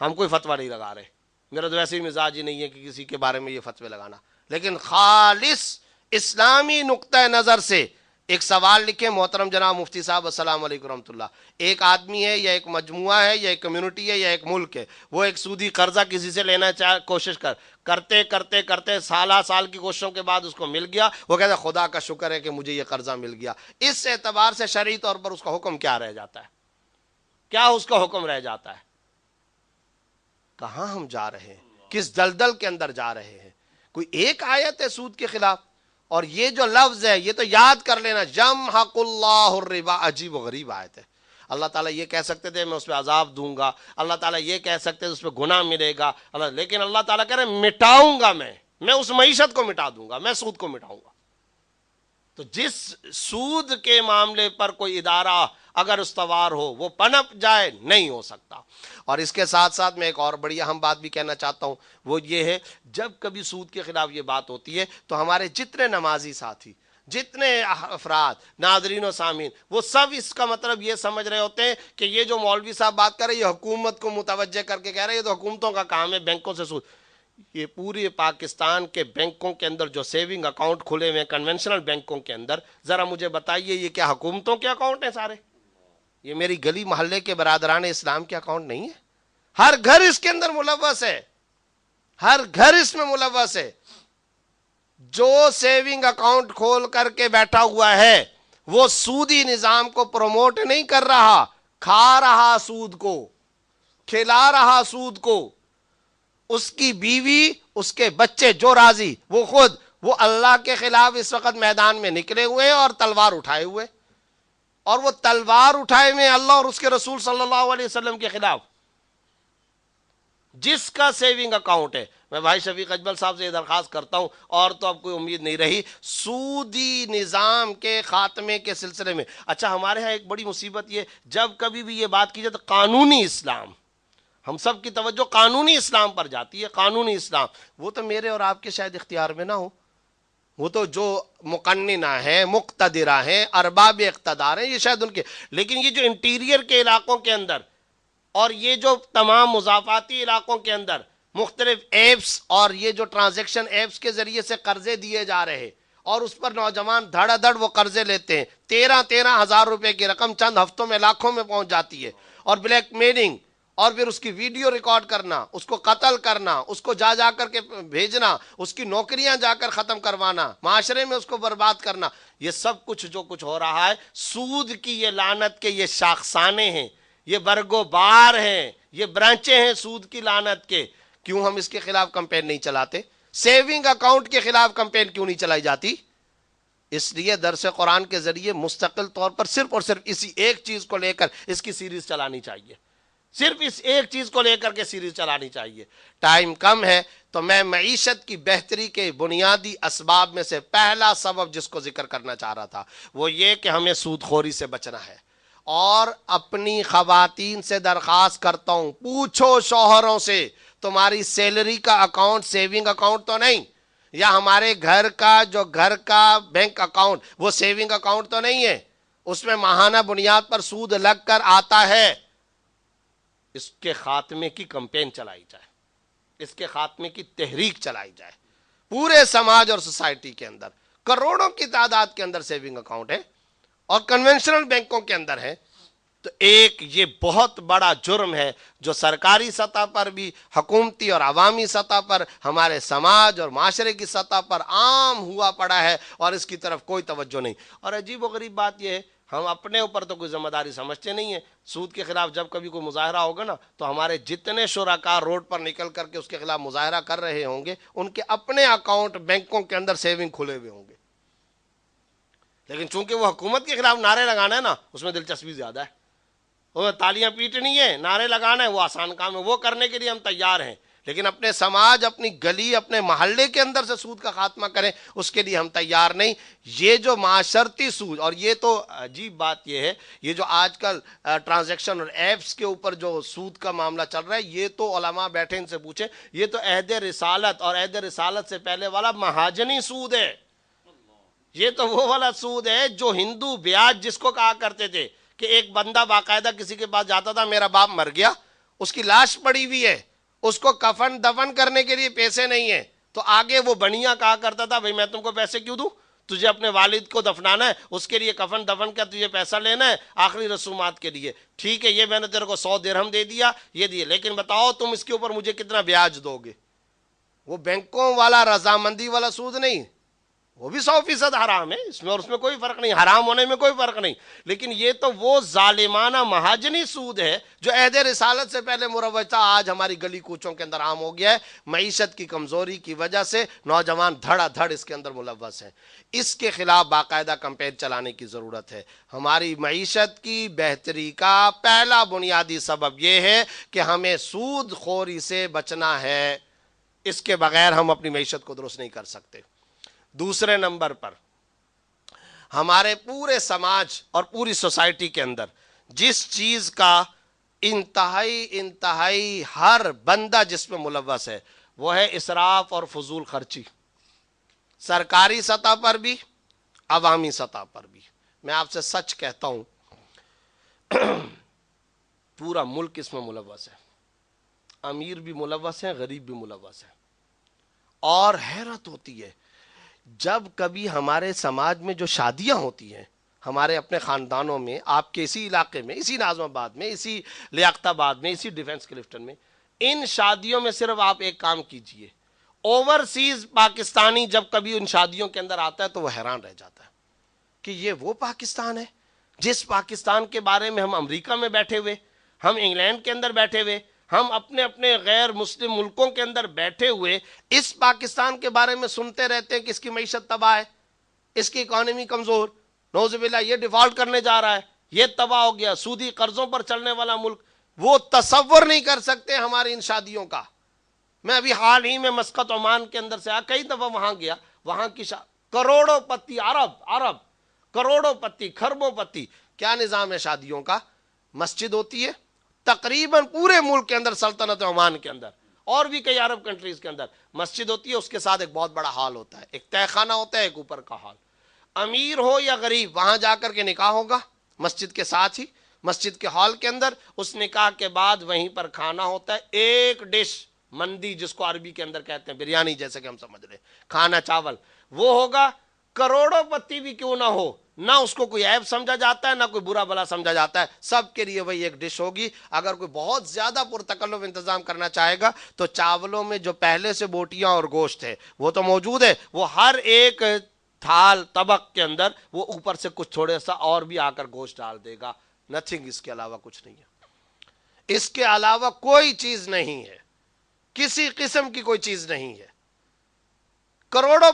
ہم کوئی فتویٰ نہیں لگا رہے، میرا تو ویسے ہی مزاج ہی نہیں ہے کہ کسی کے بارے میں یہ فتوے لگانا، لیکن خالص اسلامی نقطہ نظر سے ایک سوال لکھیں محترم جناب مفتی صاحب السلام علیکم رحمۃ اللہ، ایک آدمی ہے یا ایک مجموعہ ہے یا ایک کمیونٹی ہے یا ایک ملک ہے، وہ ایک سودی قرضہ کسی سے لینا کوشش کرتے کرتے کرتے سال کی کوششوں کے بعد اس کو مل گیا، وہ کہتا ہے خدا کا شکر ہے کہ مجھے یہ قرضہ مل گیا۔ اس اعتبار سے شرعی طور پر اس کا حکم کیا رہ جاتا ہے؟ کیا اس کا حکم رہ جاتا ہے؟ کہاں ہم جا رہے ہیں؟ کس دلدل کے اندر جا رہے ہیں؟ کوئی ایک آیت ہے سود کے خلاف، اور یہ جو لفظ ہے یہ تو یاد کر لینا، یمحق اللہ الربا، عجیب و غریب آیت ہے۔ اللہ تعالیٰ یہ کہہ سکتے تھے میں اس پہ عذاب دوں گا، اللہ تعالیٰ یہ کہہ سکتے تھے اس پہ گناہ ملے گا، لیکن اللہ تعالیٰ کہہ رہے ہیں مٹاؤں گا، میں اس معیشت کو مٹا دوں گا، میں سود کو مٹاؤں گا۔ تو جس سود کے معاملے پر کوئی ادارہ اگر استوار ہو وہ پنپ جائے، نہیں ہو سکتا۔ اور اس کے ساتھ ساتھ میں ایک اور بڑی اہم بات بھی کہنا چاہتا ہوں، وہ یہ ہے جب کبھی سود کے خلاف یہ بات ہوتی ہے تو ہمارے جتنے نمازی ساتھی، جتنے افراد، ناظرین و سامعین، وہ سب اس کا مطلب یہ سمجھ رہے ہوتے ہیں کہ یہ جو مولوی صاحب بات کر رہے ہیں یہ حکومت کو متوجہ کر کے کہہ رہے ہیں، یہ تو حکومتوں کا کام ہے بینکوں سے سود۔ یہ پوری پاکستان کے بینکوں کے اندر جو سیونگ اکاؤنٹ کھلے ہوئے ہیں کنونشنل بینکوں کے اندر، ذرا مجھے بتائیے یہ کیا حکومتوں کے اکاؤنٹ ہیں سارے؟ یہ میری گلی محلے کے برادران اسلام کے اکاؤنٹ نہیں ہے؟ ہر گھر اس کے اندر ملوث ہے، ہر گھر اس میں ملوث ہے۔ جو سیونگ اکاؤنٹ کھول کر کے بیٹھا ہوا ہے وہ سودی نظام کو پروموٹ نہیں کر رہا، کھا رہا سود کو، کھلا رہا سود کو۔ اس کی بیوی، اس کے بچے جو راضی، وہ خود، وہ اللہ کے خلاف اس وقت میدان میں نکلے ہوئے اور تلوار اٹھائے ہوئے، اور وہ تلوار اٹھائے ہوئے اللہ اور اس کے رسول صلی اللہ علیہ وسلم کے خلاف۔ جس کا سیونگ اکاؤنٹ ہے، میں بھائی شفیق اجمل صاحب سے یہ درخواست کرتا ہوں، اور تو اب کوئی امید نہیں رہی سودی نظام کے خاتمے کے سلسلے میں۔ اچھا، ہمارے ہاں ایک بڑی مصیبت یہ، جب کبھی بھی یہ بات کی جائے تو قانونی اسلام، ہم سب کی توجہ قانونی اسلام پر جاتی ہے. قانونی اسلام وہ تو میرے اور آپ کے شاید اختیار میں نہ ہو، وہ تو جو مقننہ ہیں، مقتدرہ ہیں، ارباب اقتدار ہیں، یہ شاید ان کے. لیکن یہ جو انٹیریئر کے علاقوں کے اندر اور یہ جو تمام مضافاتی علاقوں کے اندر مختلف ایپس اور یہ جو ٹرانزیکشن ایپس کے ذریعے سے قرضے دیے جا رہے اور اس پر نوجوان دھڑا دھڑ وہ قرضے لیتے ہیں، 13,000 روپے کی رقم چند ہفتوں میں لاکھوں میں پہنچ جاتی ہے، اور بلیک میلنگ، اور پھر اس کی ویڈیو ریکارڈ کرنا، اس کو قتل کرنا، اس کو جا کر کے بھیجنا، اس کی نوکریاں جا کر ختم کروانا، معاشرے میں اس کو برباد کرنا، یہ سب کچھ جو کچھ ہو رہا ہے سود کی یہ لعنت کے یہ شاخسانے ہیں، یہ برگ و بار ہیں، یہ برانچیں ہیں سود کی لعنت کے. کیوں ہم اس کے خلاف کمپین نہیں چلاتے؟ سیونگ اکاؤنٹ کے خلاف کمپین کیوں نہیں چلائی جاتی؟ اس لیے درس قرآن کے ذریعے مستقل طور پر صرف اور صرف اسی ایک چیز کو لے کر اس کی سیریز چلانی چاہیے، صرف اس ایک چیز کو لے کر کے سیریز چلانی چاہیے. ٹائم کم ہے تو میں معیشت کی بہتری کے بنیادی اسباب میں سے پہلا سبب جس کو ذکر کرنا چاہ رہا تھا وہ یہ کہ ہمیں سود خوری سے بچنا ہے. اور اپنی خواتین سے درخواست کرتا ہوں، پوچھو شوہروں سے، تمہاری سیلری کا اکاؤنٹ سیونگ اکاؤنٹ تو نہیں، یا ہمارے گھر کا بینک اکاؤنٹ وہ سیونگ اکاؤنٹ تو نہیں ہے، اس میں ماہانہ بنیاد پر سود لگ کر آتا ہے. اس کے خاتمے کی کمپین چلائی جائے، اس کے خاتمے کی تحریک چلائی جائے. پورے سماج اور سوسائٹی کے اندر کروڑوں کی تعداد کے اندر سیونگ اکاؤنٹ ہے اور کنونشنل بینکوں کے اندر ہے. تو ایک یہ بہت بڑا جرم ہے جو سرکاری سطح پر بھی، حکومتی اور عوامی سطح پر، ہمارے سماج اور معاشرے کی سطح پر عام ہوا پڑا ہے، اور اس کی طرف کوئی توجہ نہیں. اور عجیب و غریب بات یہ ہے ہم اپنے اوپر تو کوئی ذمہ داری سمجھتے نہیں ہیں. سود کے خلاف جب کبھی کوئی مظاہرہ ہوگا نا تو ہمارے جتنے شرکاء روڈ پر نکل کر کے اس کے خلاف مظاہرہ کر رہے ہوں گے ان کے اپنے اکاؤنٹ بینکوں کے اندر سیونگ کھلے ہوئے ہوں گے. لیکن چونکہ وہ حکومت کے خلاف نعرے لگانا ہے نا، اس میں دلچسپی زیادہ ہے. وہ تالیاں پیٹنی ہے، نعرے لگانا ہے، وہ آسان کام ہے، وہ کرنے کے لیے ہم تیار ہیں. لیکن اپنے سماج، اپنی گلی، اپنے محلے کے اندر سے سود کا خاتمہ کریں، اس کے لیے ہم تیار نہیں. یہ جو معاشرتی سود، اور یہ تو عجیب بات یہ ہے، یہ جو آج کل ٹرانزیکشن اور ایپس کے اوپر جو سود کا معاملہ چل رہا ہے، یہ تو علماء بیٹھے ان سے پوچھیں، یہ تو عہد رسالت اور عہد رسالت سے پہلے والا مہاجنی سود ہے. یہ تو وہ والا سود ہے جو ہندو بیاج جس کو کہا کرتے تھے کہ ایک بندہ باقاعدہ کسی کے پاس جاتا تھا، میرا باپ مر گیا، اس کی لاش پڑی ہوئی ہے، اس کو کفن دفن کرنے کے لیے پیسے نہیں ہیں، تو آگے وہ بنیا کہا کرتا تھا بھئی میں تم کو پیسے کیوں دوں، تجھے اپنے والد کو دفنانا ہے، اس کے لیے کفن دفن کا تجھے پیسہ لینا ہے آخری رسومات کے لیے، ٹھیک ہے یہ میں نے تیرے کو 100 درہم دے دیا، یہ دیے، لیکن بتاؤ تم اس کے اوپر مجھے کتنا بیاج دو گے. وہ بینکوں والا رضامندی والا سود نہیں، وہ بھی 100% حرام ہے، اس میں اور اس میں کوئی فرق نہیں، حرام ہونے میں کوئی فرق نہیں. لیکن یہ تو وہ ظالمانہ مہاجنی سود ہے جو عہد رسالت سے پہلے مروج تھا، آج ہماری گلی کوچوں کے اندر عام ہو گیا ہے. معیشت کی کمزوری کی وجہ سے نوجوان دھڑا دھڑ اس کے اندر ملوث ہیں. اس کے خلاف باقاعدہ کمپین چلانے کی ضرورت ہے. ہماری معیشت کی بہتری کا پہلا بنیادی سبب یہ ہے کہ ہمیں سود خوری سے بچنا ہے، اس کے بغیر ہم اپنی معیشت کو درست نہیں کر سکتے. دوسرے نمبر پر ہمارے پورے سماج اور پوری سوسائٹی کے اندر جس چیز کا انتہائی ہر بندہ جس میں ملوث ہے وہ ہے اسراف اور فضول خرچی، سرکاری سطح پر بھی، عوامی سطح پر بھی. میں آپ سے سچ کہتا ہوں پورا ملک اس میں ملوث ہے، امیر بھی ملوث ہیں، غریب بھی ملوث ہیں. اور حیرت ہوتی ہے جب کبھی ہمارے سماج میں جو شادیاں ہوتی ہیں، ہمارے اپنے خاندانوں میں، آپ کے اسی علاقے میں، اسی ناظم آباد میں، اسی لیاقت آباد میں، اسی ڈیفنس کلفٹن میں، ان شادیوں میں صرف آپ ایک کام کیجئے، اوورسیز پاکستانی جب کبھی ان شادیوں کے اندر آتا ہے تو وہ حیران رہ جاتا ہے کہ یہ وہ پاکستان ہے جس پاکستان کے بارے میں ہم امریکہ میں بیٹھے ہوئے، ہم انگلینڈ کے اندر بیٹھے ہوئے، ہم اپنے اپنے غیر مسلم ملکوں کے اندر بیٹھے ہوئے اس پاکستان کے بارے میں سنتے رہتے ہیں کہ اس کی معیشت تباہ ہے، اس کی اکانومی کمزور، نعوذ باللہ یہ ڈیفالٹ کرنے جا رہا ہے، یہ تباہ ہو گیا، سودی قرضوں پر چلنے والا ملک. وہ تصور نہیں کر سکتے ہماری ان شادیوں کا. میں ابھی حال ہی میں مسقط عمان کے اندر سے کئی دفعہ وہاں گیا، وہاں کی کروڑوں پتی عرب کروڑوں پتی، خربوں پتی. کیا نظام ہے شادیوں کا؟ مسجد ہوتی ہے، تقریباً پورے ملک کے اندر، سلطنت عمان کے اندر اور بھی کئی عرب کنٹریز کے اندر مسجد ہوتی ہے، اس کے ساتھ ایک بہت بڑا ہال ہوتا ہے، ایک تہہ خانہ ہوتا ہے، ایک اوپر کا ہال. امیر ہو یا غریب وہاں جا کر کے نکاح ہوگا مسجد کے ساتھ ہی، مسجد کے ہال کے اندر. اس نکاح کے بعد وہیں پر کھانا ہوتا ہے، ایک ڈش مندی جس کو عربی کے اندر کہتے ہیں بریانی جیسے کہ ہم سمجھ رہے ہیں، کھانا چاول وہ ہوگا. کروڑوں پتی بھی کیوں نہ ہو، نہ اس کو کوئی عیب سمجھا جاتا ہے نہ کوئی برا بلا سمجھا جاتا ہے، سب کے لیے وہی ایک ڈش ہوگی. اگر کوئی بہت زیادہ پرتکلف انتظام کرنا چاہے گا تو چاولوں میں جو پہلے سے بوٹیاں اور گوشت ہے وہ تو موجود ہے، وہ ہر ایک تھال طبق کے اندر وہ اوپر سے کچھ تھوڑے سا اور بھی آ کر گوشت ڈال دے گا. نتھنگ، اس کے علاوہ کچھ نہیں ہے، اس کے علاوہ کوئی چیز نہیں ہے، کسی قسم کی کوئی چیز نہیں ہے. کروڑوں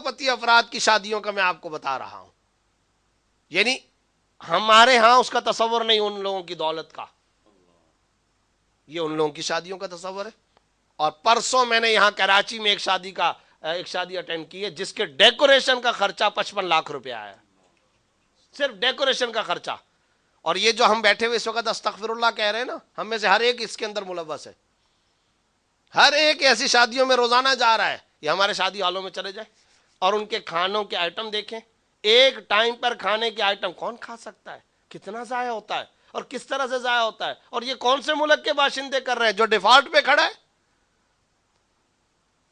پتی افراد کی شادیوں کا میں آپ کو بتا رہا ہوں. یعنی ہمارے ہاں اس کا تصور نہیں ان لوگوں کی دولت کا، یہ ان لوگوں کی شادیوں کا تصور ہے. اور پرسوں میں نے یہاں کراچی میں ایک شادی اٹینڈ کی ہے جس کے ڈیکوریشن کا خرچہ 55 لاکھ روپے آیا ہے، صرف ڈیکوریشن کا خرچہ. اور یہ جو ہم بیٹھے ہوئے اس وقت استغفر اللہ کہہ رہے ہیں نا، ہم میں سے ہر ایک اس کے اندر ملوث ہے، ہر ایک ایسی شادیوں میں روزانہ جا رہا ہے. یہ ہمارے شادی ہالوں میں چلے جائیں اور ان کے کھانوں کے آئٹم دیکھیں، ایک ٹائم پر کھانے کے آئٹم کون کھا سکتا ہے، کتنا ضائع ہوتا ہے اور کس طرح سے ضائع ہوتا ہے. اور یہ کون سے ملک کے باشندے کر رہے ہیں جو ڈیفالٹ پہ کھڑا ہے.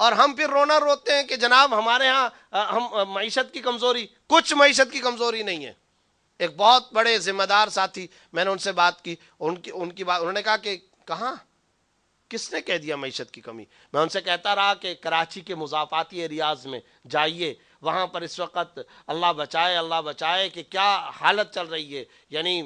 اور ہم پھر رونا روتے ہیں کہ جناب ہمارے ہاں ہم معیشت کی کمزوری، کچھ معیشت کی کمزوری نہیں ہے. ایک بہت بڑے ذمہ دار ساتھی، میں نے ان سے بات کی، ان کی بات، انہوں نے کہا کہ کہاں کس نے کہہ دیا معیشت کی کمی. میں ان سے کہتا رہا کہ کراچی کے مضافاتی ایریاز میں جائیے، وہاں پر اس وقت اللہ بچائے کہ کیا حالت چل رہی ہے. یعنی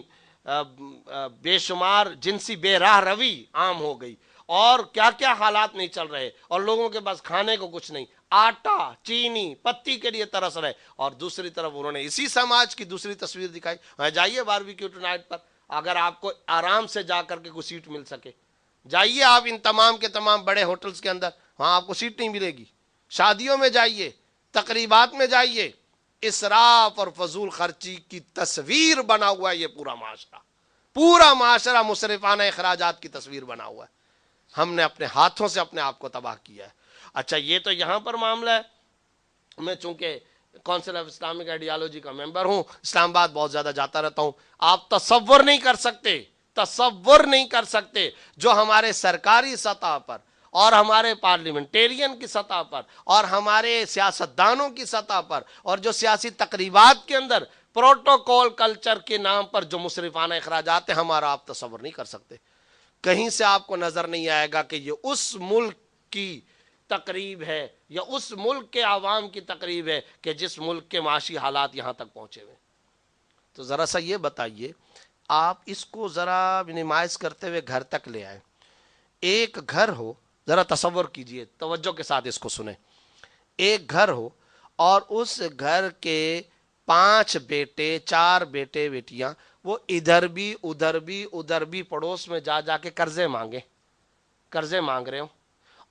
بے شمار جنسی بے راہ روی عام ہو گئی اور کیا کیا حالات نہیں چل رہے، اور لوگوں کے پاس کھانے کو کچھ نہیں، آٹا چینی پتی کے لیے ترس رہے. اور دوسری طرف انہوں نے اسی سماج کی دوسری تصویر دکھائی. جائیے باربیکیو ٹو نائٹ پر، اگر آپ کو آرام سے جا کر کے کوئی سیٹ مل سکے، جائیے آپ ان تمام کے تمام بڑے ہوٹلز کے اندر، وہاں آپ کو سیٹ نہیں ملے گی. شادیوں میں جائیے، تقریبات میں جائیے، اسراف اور فضول خرچی کی تصویر بنا ہوا ہے. یہ پورا معاشرہ مسرفانہ اخراجات کی تصویر بنا ہوا ہے. ہم نے اپنے ہاتھوں سے اپنے آپ کو تباہ کیا ہے. اچھا یہ تو یہاں پر معاملہ ہے. میں چونکہ کونسل آف اسلامک آئیڈیالوجی کا ممبر ہوں، اسلام آباد بہت زیادہ جاتا رہتا ہوں. آپ تصور نہیں کر سکتے جو ہمارے سرکاری سطح پر اور ہمارے پارلیمنٹیرین کی سطح پر اور ہمارے سیاستدانوں کی سطح پر اور جو سیاسی تقریبات کے اندر پروٹوکول کلچر کے نام پر جو مصرفانہ اخراجات ہیں، ہمارا آپ تصور نہیں کر سکتے. کہیں سے آپ کو نظر نہیں آئے گا کہ یہ اس ملک کی تقریب ہے یا اس ملک کے عوام کی تقریب ہے کہ جس ملک کے معاشی حالات یہاں تک پہنچے ہوئے. تو ذرا سا یہ بتائیے، آپ اس کو ذرا منیمائز کرتے ہوئے گھر تک لے آئیں. ایک گھر ہو، ذرا تصور کیجئے، توجہ کے ساتھ اس کو سنیں. ایک گھر ہو اور اس گھر کے 5 بیٹے، 4 بیٹے بیٹیاں، وہ ادھر بھی پڑوس میں جا کے قرضے مانگ رہے ہوں،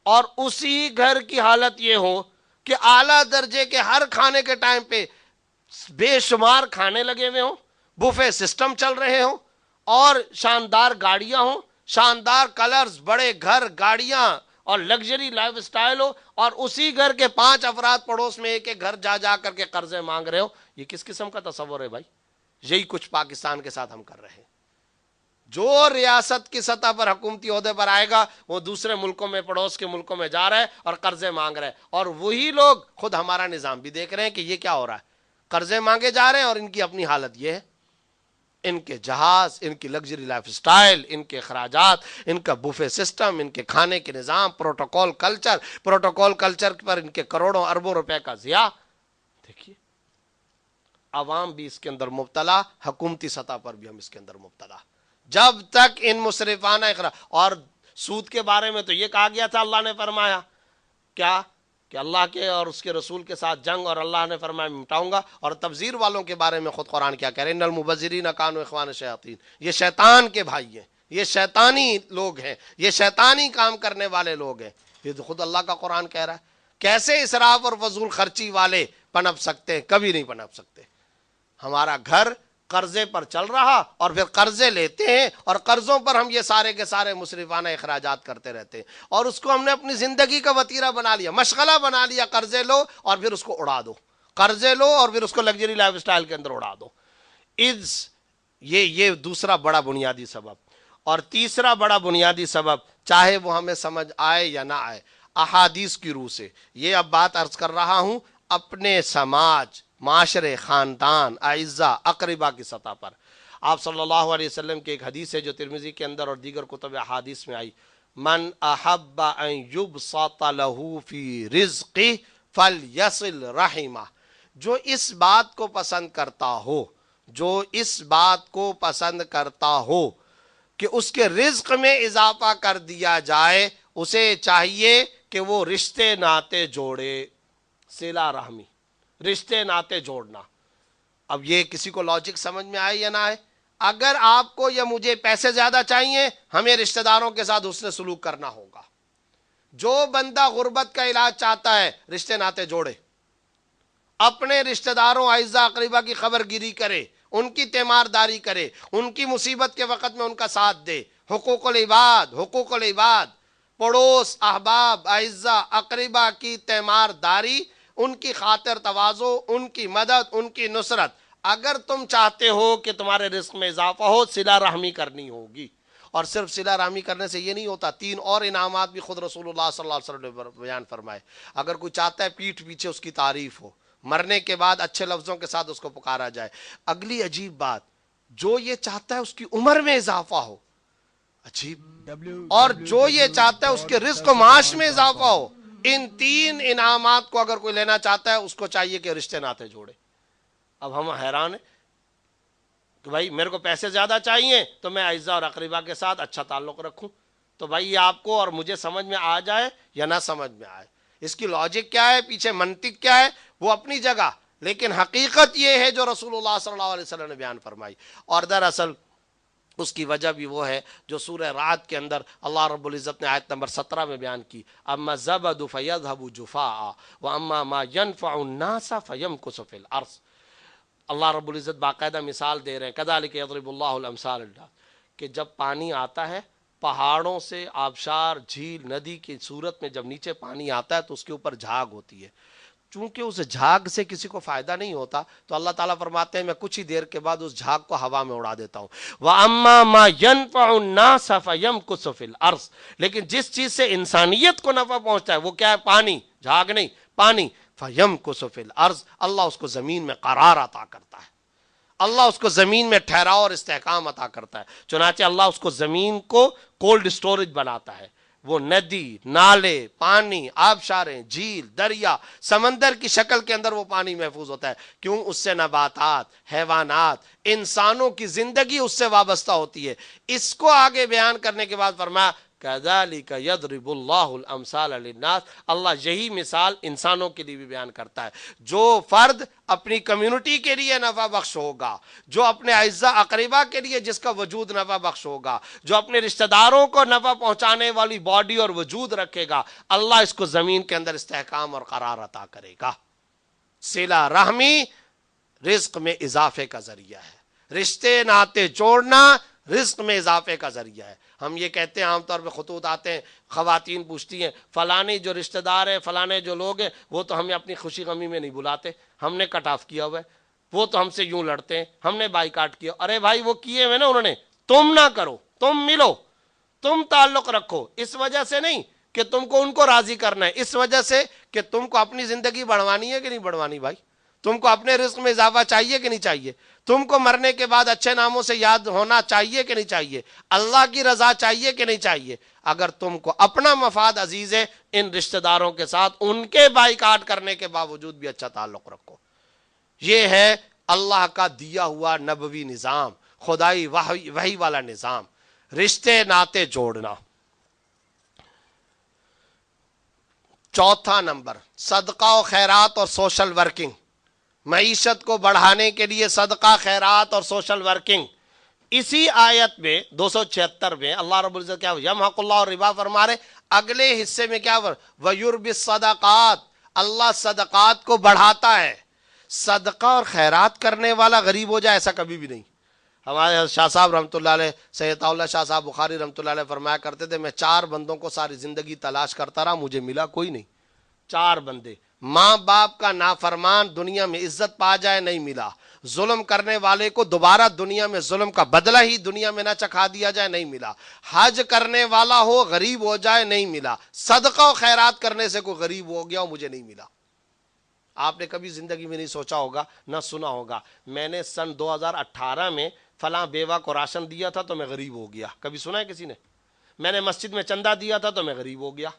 اور اسی گھر کی حالت یہ ہو کہ اعلیٰ درجے کے ہر کھانے کے ٹائم پہ بے شمار کھانے لگے ہوئے ہوں، بوفے سسٹم چل رہے ہوں، اور شاندار گاڑیاں ہوں، شاندار کلرز، بڑے گھر، گاڑیاں اور لگژری لائف سٹائل ہو، اور اسی گھر کے 5 افراد پڑوس میں ایک گھر جا کر کے قرضے مانگ رہے ہو. یہ کس قسم کا تصور ہے بھائی؟ یہی کچھ پاکستان کے ساتھ ہم کر رہے ہیں. جو ریاست کی سطح پر حکومتی عہدے پر آئے گا وہ دوسرے ملکوں میں، پڑوس کے ملکوں میں جا رہا ہے اور قرضے مانگ رہا ہے. اور وہی لوگ خود ہمارا نظام بھی دیکھ رہے ہیں کہ یہ کیا ہو رہا ہے. قرضے مانگے جا رہے ہیں اور ان کی اپنی حالت یہ ہے. ان کے جہاز، ان کی لگژری لائف سٹائل، ان کے اخراجات، ان کا بوفے سسٹم، ان کے کھانے کے نظام، پروٹوکول کلچر پر ان کے کروڑوں اربوں روپے کا ضیاع. دیکھیے عوام بھی اس کے اندر مبتلا، حکومتی سطح پر بھی ہم اس کے اندر مبتلا. جب تک ان مصرفانہ اور سود کے بارے میں تو یہ کہا گیا تھا، اللہ نے فرمایا کیا کہ اللہ کے اور اس کے رسول کے ساتھ جنگ، اور اللہ نے فرمایا میں مٹاؤں گا. اور تبذیر والوں کے بارے میں خود قرآن کیا کہہ رہے ہیں؟ ان المبذرین کانوا اخوان الشیاطین. یہ شیطان کے بھائی ہیں، یہ شیطانی لوگ ہیں، یہ شیطانی کام کرنے والے لوگ ہیں. یہ تو خود اللہ کا قرآن کہہ رہا ہے. کیسے اسراف اور فضول خرچی والے پنپ سکتے ہیں؟ کبھی نہیں پنپ سکتے. ہمارا گھر قرضے پر چل رہا اور پھر قرضے لیتے ہیں اور قرضوں پر ہم یہ سارے کے سارے مصرفانہ اخراجات کرتے رہتے ہیں اور اس کو ہم نے اپنی زندگی کا وتیرہ بنا لیا، مشغلہ بنا لیا، قرضے لو اور پھر اس کو اڑا دو، قرضے لو اور پھر اس کو لگژری لائف سٹائل کے اندر اڑا دو۔ یہ دوسرا بڑا بنیادی سبب۔ اور تیسرا بڑا بنیادی سبب، چاہے وہ ہمیں سمجھ آئے یا نہ آئے، احادیث کی روح سے یہ اب بات عرض کر رہا ہوں، اپنے سماج، معاشرے، خاندان، اعزاء، اقربا کی سطح پر۔ آپ صلی اللہ علیہ وسلم کی ایک حدیث ہے جو ترمذی کے اندر اور دیگر کتب احادیث میں آئی، من احب ان یبسط له فی رزقہ فلیصل رحمہ، جو اس بات کو پسند کرتا ہو، جو اس بات کو پسند کرتا ہو کہ اس کے رزق میں اضافہ کر دیا جائے، اسے چاہیے کہ وہ رشتے ناتے جوڑے، صلہ رحمی، رشتے ناتے جوڑنا۔ اب یہ کسی کو لاجک سمجھ میں آئے یا نہ آئے، اگر آپ کو یا مجھے پیسے زیادہ چاہیے، ہمیں رشتہ داروں کے ساتھ حسن سلوک کرنا ہوگا۔ جو بندہ غربت کا علاج چاہتا ہے، رشتے ناتے جوڑے، اپنے رشتہ داروں، اعزاء، اقربا کی خبر گیری کرے، ان کی تیمارداری کرے، ان کی مصیبت کے وقت میں ان کا ساتھ دے۔ حقوق العباد، حقوق العباد، پڑوس، احباب، اعزاء، اقربا کی تیمارداری، ان کی خاطر تواضع، ان کی مدد، ان کی نصرت۔ اگر تم چاہتے ہو کہ تمہارے رزق میں اضافہ ہو، صلہ رحمی کرنی ہوگی۔ اور صرف صلہ رحمی کرنے سے یہ نہیں ہوتا، 3 اور انعامات بھی خود رسول اللہ صلی اللہ علیہ وسلم نے بیان فرمائے۔ اگر کوئی چاہتا ہے پیٹھ پیچھے اس کی تعریف ہو، مرنے کے بعد اچھے لفظوں کے ساتھ اس کو پکارا جائے۔ اگلی عجیب بات، جو یہ چاہتا ہے اس کی عمر میں اضافہ ہو، عجیب، اور جو یہ چاہتا ہے اس کے رزق و معاش میں اضافہ ہو، ان 3 انعامات کو اگر کوئی لینا چاہتا ہے، اس کو چاہیے کہ رشتے ناتے جوڑے۔ اب ہم حیران ہیں کہ بھائی میرے کو پیسے زیادہ چاہیے تو میں اعزاء اور اقربا کے ساتھ اچھا تعلق رکھوں۔ تو بھائی یہ آپ کو اور مجھے سمجھ میں آ جائے یا نہ سمجھ میں آئے، اس کی لاجک کیا ہے، پیچھے منطق کیا ہے، وہ اپنی جگہ، لیکن حقیقت یہ ہے جو رسول اللہ صلی اللہ علیہ وسلم نے بیان فرمائی۔ اور دراصل اس کی وجہ بھی وہ ہے جو سورہ رعد کے اندر اللہ رب العزت نے آیت نمبر 17 میں بیان کی، اما الزبد فیذهب جفاء واما ما ينفع الناس فیمکث فی الارض۔ اللہ رب العزت باقاعدہ مثال دے رہے ہیں، کذالک یضرب اللہ الامثال للناس، کہ جب پانی آتا ہے پہاڑوں سے، آبشار، جھیل، ندی کی صورت میں جب نیچے پانی آتا ہے تو اس کے اوپر جھاگ ہوتی ہے، چونکہ اس جھاگ سے کسی کو فائدہ نہیں ہوتا تو اللہ تعالیٰ فرماتے ہیں میں کچھ ہی دیر کے بعد اس جھاگ کو ہوا میں اڑا دیتا ہوں۔ وَأَمَّا مَا يَنْفَعُ النَّاسَ فَيَمْكُثُ فِي الْأَرْضِ، لیکن جس چیز سے انسانیت کو نفع پہنچتا ہے وہ کیا ہے؟ پانی، جھاگ نہیں، پانی۔ فَيَمْكُثُ فِي الْأَرْضِ، اللہ اس کو زمین میں قرار عطا کرتا ہے، اللہ اس کو زمین میں ٹھہراؤ اور استحکام عطا کرتا ہے۔ چنانچہ اللہ اس کو زمین کو کولڈ سٹوریج بناتا ہے، وہ ندی، نالے، پانی، آبشاریں، جھیل، دریا، سمندر کی شکل کے اندر وہ پانی محفوظ ہوتا ہے۔ کیوں؟ اس سے نباتات، حیوانات، انسانوں کی زندگی اس سے وابستہ ہوتی ہے۔ اس کو آگے بیان کرنے کے بعد فرمایا کذالک یضرب اللہ الامثال للناس، اللہ یہی مثال انسانوں کے لیے بھی بیان کرتا ہے۔ جو فرد اپنی کمیونٹی کے لیے نفع بخش ہوگا، جو اپنے اعزاء اقربا کے لیے جس کا وجود نفع بخش ہوگا، جو اپنے رشتہ داروں کو نفع پہنچانے والی باڈی اور وجود رکھے گا، اللہ اس کو زمین کے اندر استحکام اور قرار عطا کرے گا۔ صلہ رحمی رزق میں اضافے کا ذریعہ ہے، رشتے ناتے جوڑنا رزق میں اضافے کا ذریعہ ہے۔ ہم یہ کہتے ہیں، عام طور پہ خطوط آتے ہیں، خواتین پوچھتی ہیں فلانے جو رشتہ دار ہیں، فلانے جو لوگ ہیں، وہ تو ہمیں اپنی خوشی غمی میں نہیں بلاتے، ہم نے کٹ آف کیا ہوا ہے، وہ تو ہم سے یوں لڑتے ہیں، ہم نے بائیکاٹ کیا۔ ارے بھائی وہ کیے ہوئے نا انہوں نے، تم نہ کرو، تم ملو، تم تعلق رکھو، اس وجہ سے نہیں کہ تم کو ان کو راضی کرنا ہے، اس وجہ سے کہ تم کو اپنی زندگی بڑھوانی ہے کہ نہیں بڑھوانی۔ بھائی تم کو اپنے رزق میں اضافہ چاہیے کہ نہیں چاہیے؟ تم کو مرنے کے بعد اچھے ناموں سے یاد ہونا چاہیے کہ نہیں چاہیے؟ اللہ کی رضا چاہیے کہ نہیں چاہیے؟ اگر تم کو اپنا مفاد عزیز ہے، ان رشتہ داروں کے ساتھ ان کے بائیکاٹ کرنے کے باوجود بھی اچھا تعلق رکھو۔ یہ ہے اللہ کا دیا ہوا نبوی نظام، خدائی وحی والا نظام، رشتے ناتے جوڑنا۔ چوتھا نمبر، صدقہ و خیرات اور سوشل ورکنگ۔ معیشت کو بڑھانے کے لیے صدقہ، خیرات اور سوشل ورکنگ۔ اسی آیت میں 276 میں اللہ رب العزت کیا یمحق اللہ اور ربا فرما رہے، اگلے حصے میں کیا وَيُرْبِ الصَّدَقَاتِ، اللہ صدقات کو بڑھاتا ہے۔ صدقہ اور خیرات کرنے والا غریب ہو جائے ایسا کبھی بھی نہیں. ہمارے شاہ صاحب رحمۃ اللہ علیہ، سید اللہ شاہ صاحب بخاری رحمۃ اللہ علیہ فرمایا کرتے تھے، میں 4 بندوں کو ساری زندگی تلاش کرتا رہا، مجھے ملا کوئی نہیں. 4 بندے: ماں باپ کا نافرمان دنیا میں عزت پا جائے، نہیں ملا. ظلم کرنے والے کو دوبارہ دنیا میں ظلم کا بدلہ ہی دنیا میں نہ چکھا دیا جائے، نہیں ملا. حج کرنے والا ہو غریب ہو جائے، نہیں ملا. صدقہ و خیرات کرنے سے کوئی غریب ہو گیا ہو، مجھے نہیں ملا. آپ نے کبھی زندگی میں نہیں سوچا ہوگا، نہ سنا ہوگا میں نے سن 2018 میں فلاں بیوہ کو راشن دیا تھا تو میں غریب ہو گیا. کبھی سنا ہے کسی نے؟ میں نے مسجد میں چندہ دیا تھا تو میں غریب ہو گیا.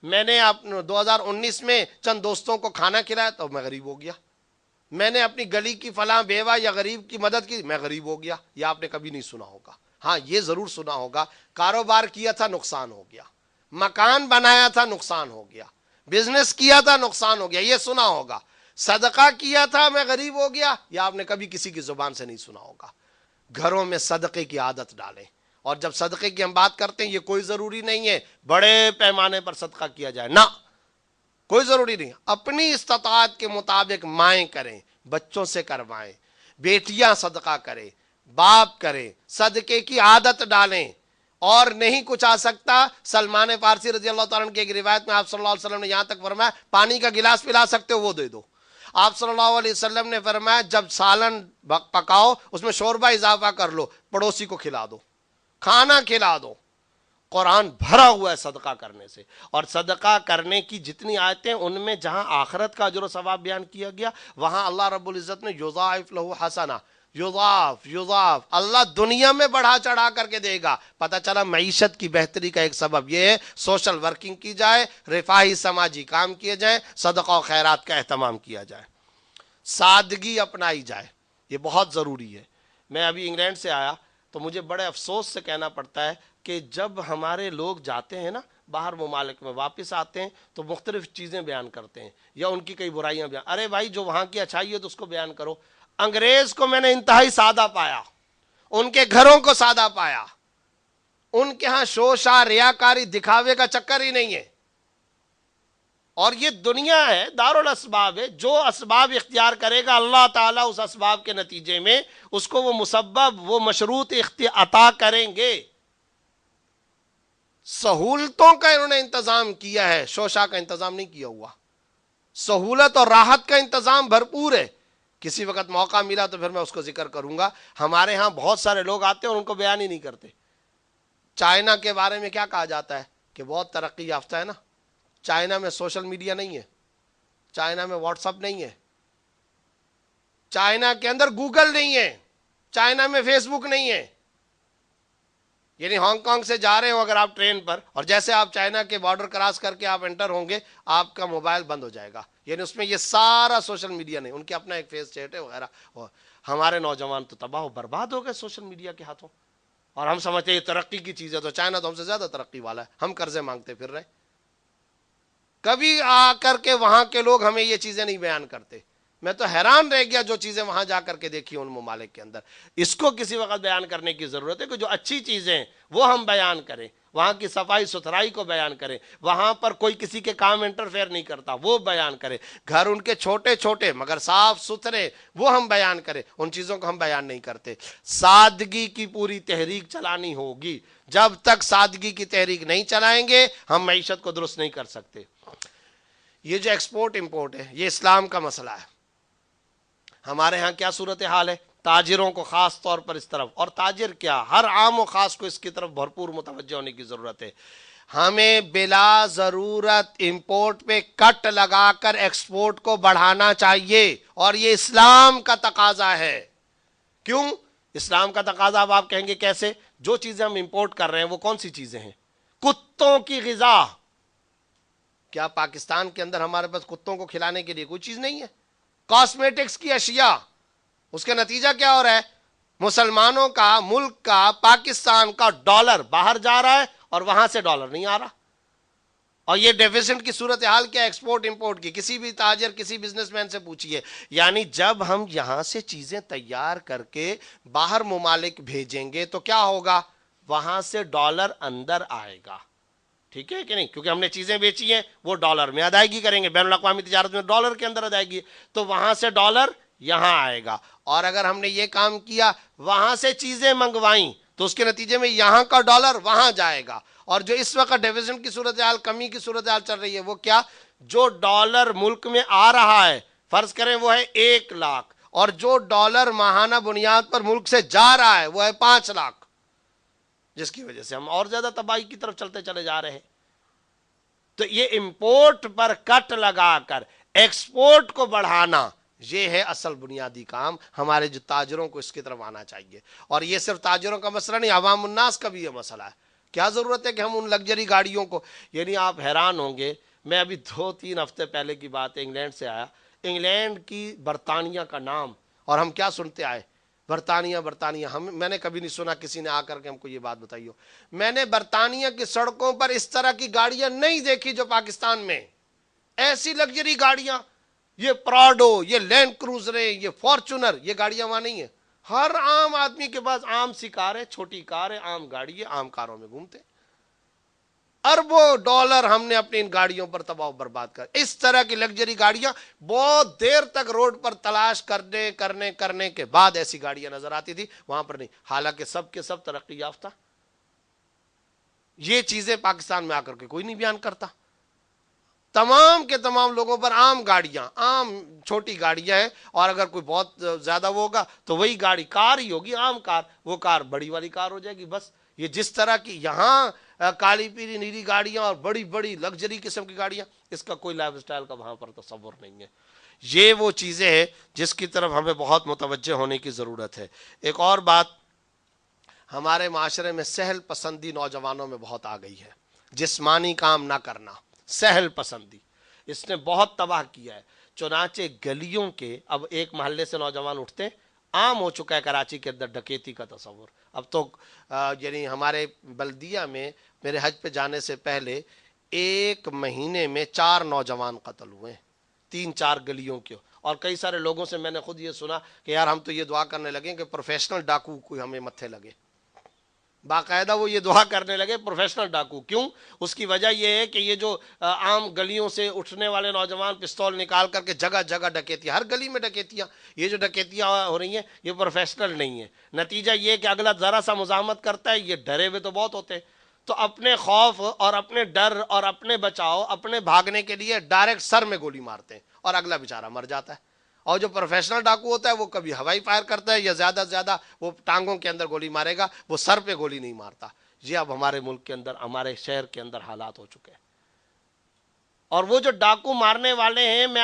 میں نے 2019 میں چند دوستوں کو کھانا کھلایا تو میں غریب ہو گیا. میں نے اپنی گلی کی فلاں بیوہ یا غریب کی مدد کی، میں غریب ہو گیا. یہ آپ نے کبھی نہیں سنا ہوگا. ہاں یہ ضرور سنا ہوگا، کاروبار کیا تھا نقصان ہو گیا، مکان بنایا تھا نقصان ہو گیا، بزنس کیا تھا نقصان ہو گیا، یہ سنا ہوگا. صدقہ کیا تھا میں غریب ہو گیا، یہ آپ نے کبھی کسی کی زبان سے نہیں سنا ہوگا. گھروں میں صدقے کی عادت ڈالیں. اور جب صدقے کی ہم بات کرتے ہیں، یہ کوئی ضروری نہیں ہے بڑے پیمانے پر صدقہ کیا جائے، نہ، کوئی ضروری نہیں. اپنی استطاعت کے مطابق مائیں کریں، بچوں سے کروائیں، بیٹیاں صدقہ کریں، باپ کریں، صدقے کی عادت ڈالیں. اور نہیں کچھ آ سکتا، سلمان فارسی رضی اللہ تعالیٰ عنہ کی ایک روایت میں آپ صلی اللہ علیہ وسلم نے یہاں تک فرمایا پانی کا گلاس پلا سکتے ہو وہ دے دو. آپ صلی اللہ علیہ وسلم نے فرمایا جب سالن پکاؤ اس میں شوربہ اضافہ کر لو، پڑوسی کو کھلا دو، کھانا کھلا دو. قرآن بھرا ہوا ہے صدقہ کرنے سے. اور صدقہ کرنے کی جتنی آیتیں ان میں جہاں آخرت کا اجر و ثواب بیان کیا گیا، وہاں اللہ رب العزت نے یضاعف لہ حسنہ، یضاعف اللہ دنیا میں بڑھا چڑھا کر کے دے گا. پتہ چلا معیشت کی بہتری کا ایک سبب یہ ہے سوشل ورکنگ کی جائے، رفاہی سماجی کام کیے جائیں، صدقہ و خیرات کا اہتمام کیا جائے، سادگی اپنائی جائے. یہ بہت ضروری ہے. میں ابھی انگلینڈ سے آیا تو مجھے بڑے افسوس سے کہنا پڑتا ہے کہ جب ہمارے لوگ جاتے ہیں نا باہر ممالک میں، واپس آتے ہیں تو مختلف چیزیں بیان کرتے ہیں یا ان کی کئی برائیاں بیان. ارے بھائی جو وہاں کی اچھائی ہے تو اس کو بیان کرو. انگریز کو میں نے انتہائی سادہ پایا، ان کے گھروں کو سادہ پایا. ان کے ہاں شوشہ، ریاکاری، دکھاوے کا چکر ہی نہیں ہے. اور یہ دنیا ہے، دارالاسباب ہے. جو اسباب اختیار کرے گا اللہ تعالیٰ اس اسباب کے نتیجے میں اس کو وہ مسبب، وہ مشروط عطا کریں گے. سہولتوں کا انہوں نے انتظام کیا ہے، شوشہ کا انتظام نہیں کیا ہوا. سہولت اور راحت کا انتظام بھرپور ہے. کسی وقت موقع ملا تو پھر میں اس کو ذکر کروں گا. ہمارے ہاں بہت سارے لوگ آتے ہیں اور ان کو بیان ہی نہیں کرتے. چائنا کے بارے میں کیا کہا جاتا ہے کہ بہت ترقی یافتہ ہے نا. چائنا میں سوشل میڈیا نہیں ہے، چائنا میں واٹس اپ نہیں ہے، چائنا کے اندر گوگل نہیں ہے، چائنا میں فیس بک نہیں ہے. یعنی ہانگ کانگ سے جا رہے ہو اگر آپ ٹرین پر، اور جیسے آپ چائنا کے بارڈر کراس کر کے آپ انٹر ہوں گے آپ کا موبائل بند ہو جائے گا. یعنی اس میں یہ سارا سوشل میڈیا نہیں، ان کے اپنا ایک فیس چیٹ ہے وغیرہ. ہمارے نوجوان تو تباہ و برباد ہو گئے سوشل میڈیا کے ہاتھوں. اور ہم سمجھتے ہیں یہ ترقی کی چیز ہے، تو چائنا تو ہم سے زیادہ ترقی والا ہے، ہم قرضے مانگتے پھر رہے. کبھی آ کر کے وہاں کے لوگ ہمیں یہ چیزیں نہیں بیان کرتے. میں تو حیران رہ گیا جو چیزیں وہاں جا کر کے دیکھی ان ممالک کے اندر. اس کو کسی وقت بیان کرنے کی ضرورت ہے کہ جو اچھی چیزیں ہیں وہ ہم بیان کریں، وہاں کی صفائی ستھرائی کو بیان کریں، وہاں پر کوئی کسی کے کام انٹرفیئر نہیں کرتا وہ بیان کریں، گھر ان کے چھوٹے چھوٹے مگر صاف ستھرے وہ ہم بیان کریں. ان چیزوں کو ہم بیان نہیں کرتے. سادگی کی پوری تحریک چلانی ہوگی. جب تک سادگی کی تحریک نہیں چلائیں گے ہم معیشت کو درست نہیں کر سکتے. یہ جو ایکسپورٹ امپورٹ ہے یہ اسلام کا مسئلہ ہے. ہمارے ہاں کیا صورتحال ہے؟ تاجروں کو خاص طور پر اس طرف، اور تاجر کیا ہر عام و خاص کو اس کی طرف بھرپور متوجہ ہونے کی ضرورت ہے. ہمیں بلا ضرورت امپورٹ پہ کٹ لگا کر ایکسپورٹ کو بڑھانا چاہیے، اور یہ اسلام کا تقاضا ہے. کیوں اسلام کا تقاضا؟ اب آپ کہیں گے کیسے؟ جو چیزیں ہم امپورٹ کر رہے ہیں وہ کون سی چیزیں ہیں؟ کتوں کی غذا. کیا پاکستان کے اندر ہمارے پاس کتوں کو کھلانے کے لیے کوئی چیز نہیں ہے؟ کاسمیٹکس کی اشیاء. اس کا نتیجہ کیا ہو رہا ہے؟ مسلمانوں کا، ملک کا، پاکستان کا ڈالر باہر جا رہا ہے اور وہاں سے ڈالر نہیں آ رہا. اور یہ ڈیفیسٹ کی صورتحال کیا ایکسپورٹ امپورٹ کی؟ کسی بھی تاجر، کسی بزنس مین سے پوچھئے. یعنی جب ہم یہاں سے چیزیں تیار کر کے باہر ممالک بھیجیں گے تو کیا ہوگا؟ وہاں سے ڈالر اندر آئے گا. ٹھیک ہے کہ نہیں؟ کیونکہ ہم نے چیزیں بیچی ہیں، وہ ڈالر میں ادائیگی کریں گے، بین الاقوامی تجارت میں ڈالر کے اندر ادائیگی، تو وہاں سے ڈالر یہاں آئے گا۔ اور اگر ہم نے یہ کام کیا، وہاں سے چیزیں منگوائیں، تو اس کے نتیجے میں یہاں کا ڈالر وہاں جائے گا۔ اور جو اس وقت ڈیویژن کی صورتحال، کمی کی صورتحال چل رہی ہے، وہ کیا؟ جو ڈالر ملک میں آ رہا ہے، فرض کریں وہ ہے 1 لاکھ، اور جو ڈالر ماہانہ بنیاد پر ملک سے جا رہا ہے وہ ہے 5 لاکھ، جس کی وجہ سے ہم اور زیادہ تباہی کی طرف چلتے چلے جا رہے ہیں۔ تو یہ امپورٹ پر کٹ لگا کر ایکسپورٹ کو بڑھانا، یہ ہے اصل بنیادی کام۔ ہمارے جو تاجروں کو اس کی طرف آنا چاہیے۔ اور یہ صرف تاجروں کا مسئلہ نہیں، عوام الناس کا بھی یہ مسئلہ ہے۔ کیا ضرورت ہے کہ ہم ان لگژری گاڑیوں کو، یعنی آپ حیران ہوں گے، میں ابھی 2-3 ہفتے پہلے کی بات ہے، انگلینڈ سے آیا، انگلینڈ کی برطانیہ کا نام، اور ہم کیا سنتے آئے؟ برطانیہ برطانیہ، میں نے کبھی نہیں سنا کسی نے آ کر کے ہم کو یہ بات بتائی ہو۔ میں نے برطانیہ کی سڑکوں پر اس طرح کی گاڑیاں نہیں دیکھی جو پاکستان میں، ایسی لگژری گاڑیاں، یہ پراڈو، یہ لینڈ کروزریں، یہ فارچونر، یہ گاڑیاں وہاں نہیں ہیں۔ ہر عام آدمی کے پاس عام سی کار ہے، چھوٹی کار ہے، عام گاڑی ہے، عام کاروں میں گھومتے۔ اربوں ڈالر ہم نے اپنی ان گاڑیوں پر تباہ و برباد کر۔ اس طرح کی لگژری گاڑیاں بہت دیر تک روڈ پر تلاش کرنے کے بعد ایسی گاڑیاں نظر آتی تھی، وہاں پر نہیں۔ حالانکہ سب کے سب ترقی یافتہ، یہ چیزیں پاکستان میں آ کر کے کوئی نہیں بیان کرتا۔ تمام کے تمام لوگوں پر عام گاڑیاں، عام چھوٹی گاڑیاں ہیں، اور اگر کوئی بہت زیادہ وہ ہوگا تو وہی گاڑی کار ہی ہوگی، عام کار، وہ کار بڑی والی کار ہو جائے گی، بس۔ یہ جس طرح کی یہاں کالی پیلی نیلی گاڑیاں اور بڑی بڑی لگژری قسم کی گاڑیاں، اس کا کوئی لائف سٹائل کا وہاں پر تصور نہیں ہے۔ یہ وہ چیزیں ہیں جس کی طرف ہمیں بہت متوجہ ہونے کی ضرورت ہے۔ ایک اور بات، ہمارے معاشرے میں سہل پسندی نوجوانوں میں بہت آ گئی ہے، جسمانی کام نہ کرنا، سہل پسندی، اس نے بہت تباہ کیا ہے۔ چنانچہ گلیوں کے، اب ایک محلے سے نوجوان اٹھتے، عام ہو چکا ہے کراچی کے اندر ڈکیتی کا تصور۔ اب تو یعنی ہمارے بلدیہ میں میرے حج پہ جانے سے پہلے 1 مہینے میں 4 نوجوان قتل ہوئے، 3-4 گلیوں کے۔ اور کئی سارے لوگوں سے میں نے خود یہ سنا کہ یار ہم تو یہ دعا کرنے لگے کہ پروفیشنل ڈاکو کوئی ہمیں متھے لگے۔ باقاعدہ وہ یہ دعا کرنے لگے پروفیشنل ڈاکو۔ کیوں؟ اس کی وجہ یہ ہے کہ یہ جو عام گلیوں سے اٹھنے والے نوجوان پستول نکال کر کے جگہ جگہ ڈکیتیاں، ہر گلی میں ڈکیتیاں، یہ جو ڈکیتیاں ہو رہی ہیں یہ پروفیشنل نہیں ہے۔ نتیجہ یہ کہ اگلا ذرا سا مزاحمت کرتا ہے، یہ ڈرے ہوئے تو بہت ہوتے ہیں، تو اپنے خوف اور اپنے ڈر اور اپنے بچاؤ، اپنے بھاگنے کے لیے ڈائریکٹ سر میں گولی مارتے ہیں، اور اگلا بیچارہ مر جاتا ہے۔ اور جو پروفیشنل ڈاکو ہوتا ہے وہ کبھی ہوائی فائر کرتا ہے، یا زیادہ سے زیادہ وہ ٹانگوں کے اندر گولی مارے گا، وہ سر پہ گولی نہیں مارتا۔ یہ اب ہمارے ملک کے اندر، ہمارے شہر کے اندر حالات ہو چکے ہیں۔ اور وہ جو ڈاکو مارنے والے ہیں، میں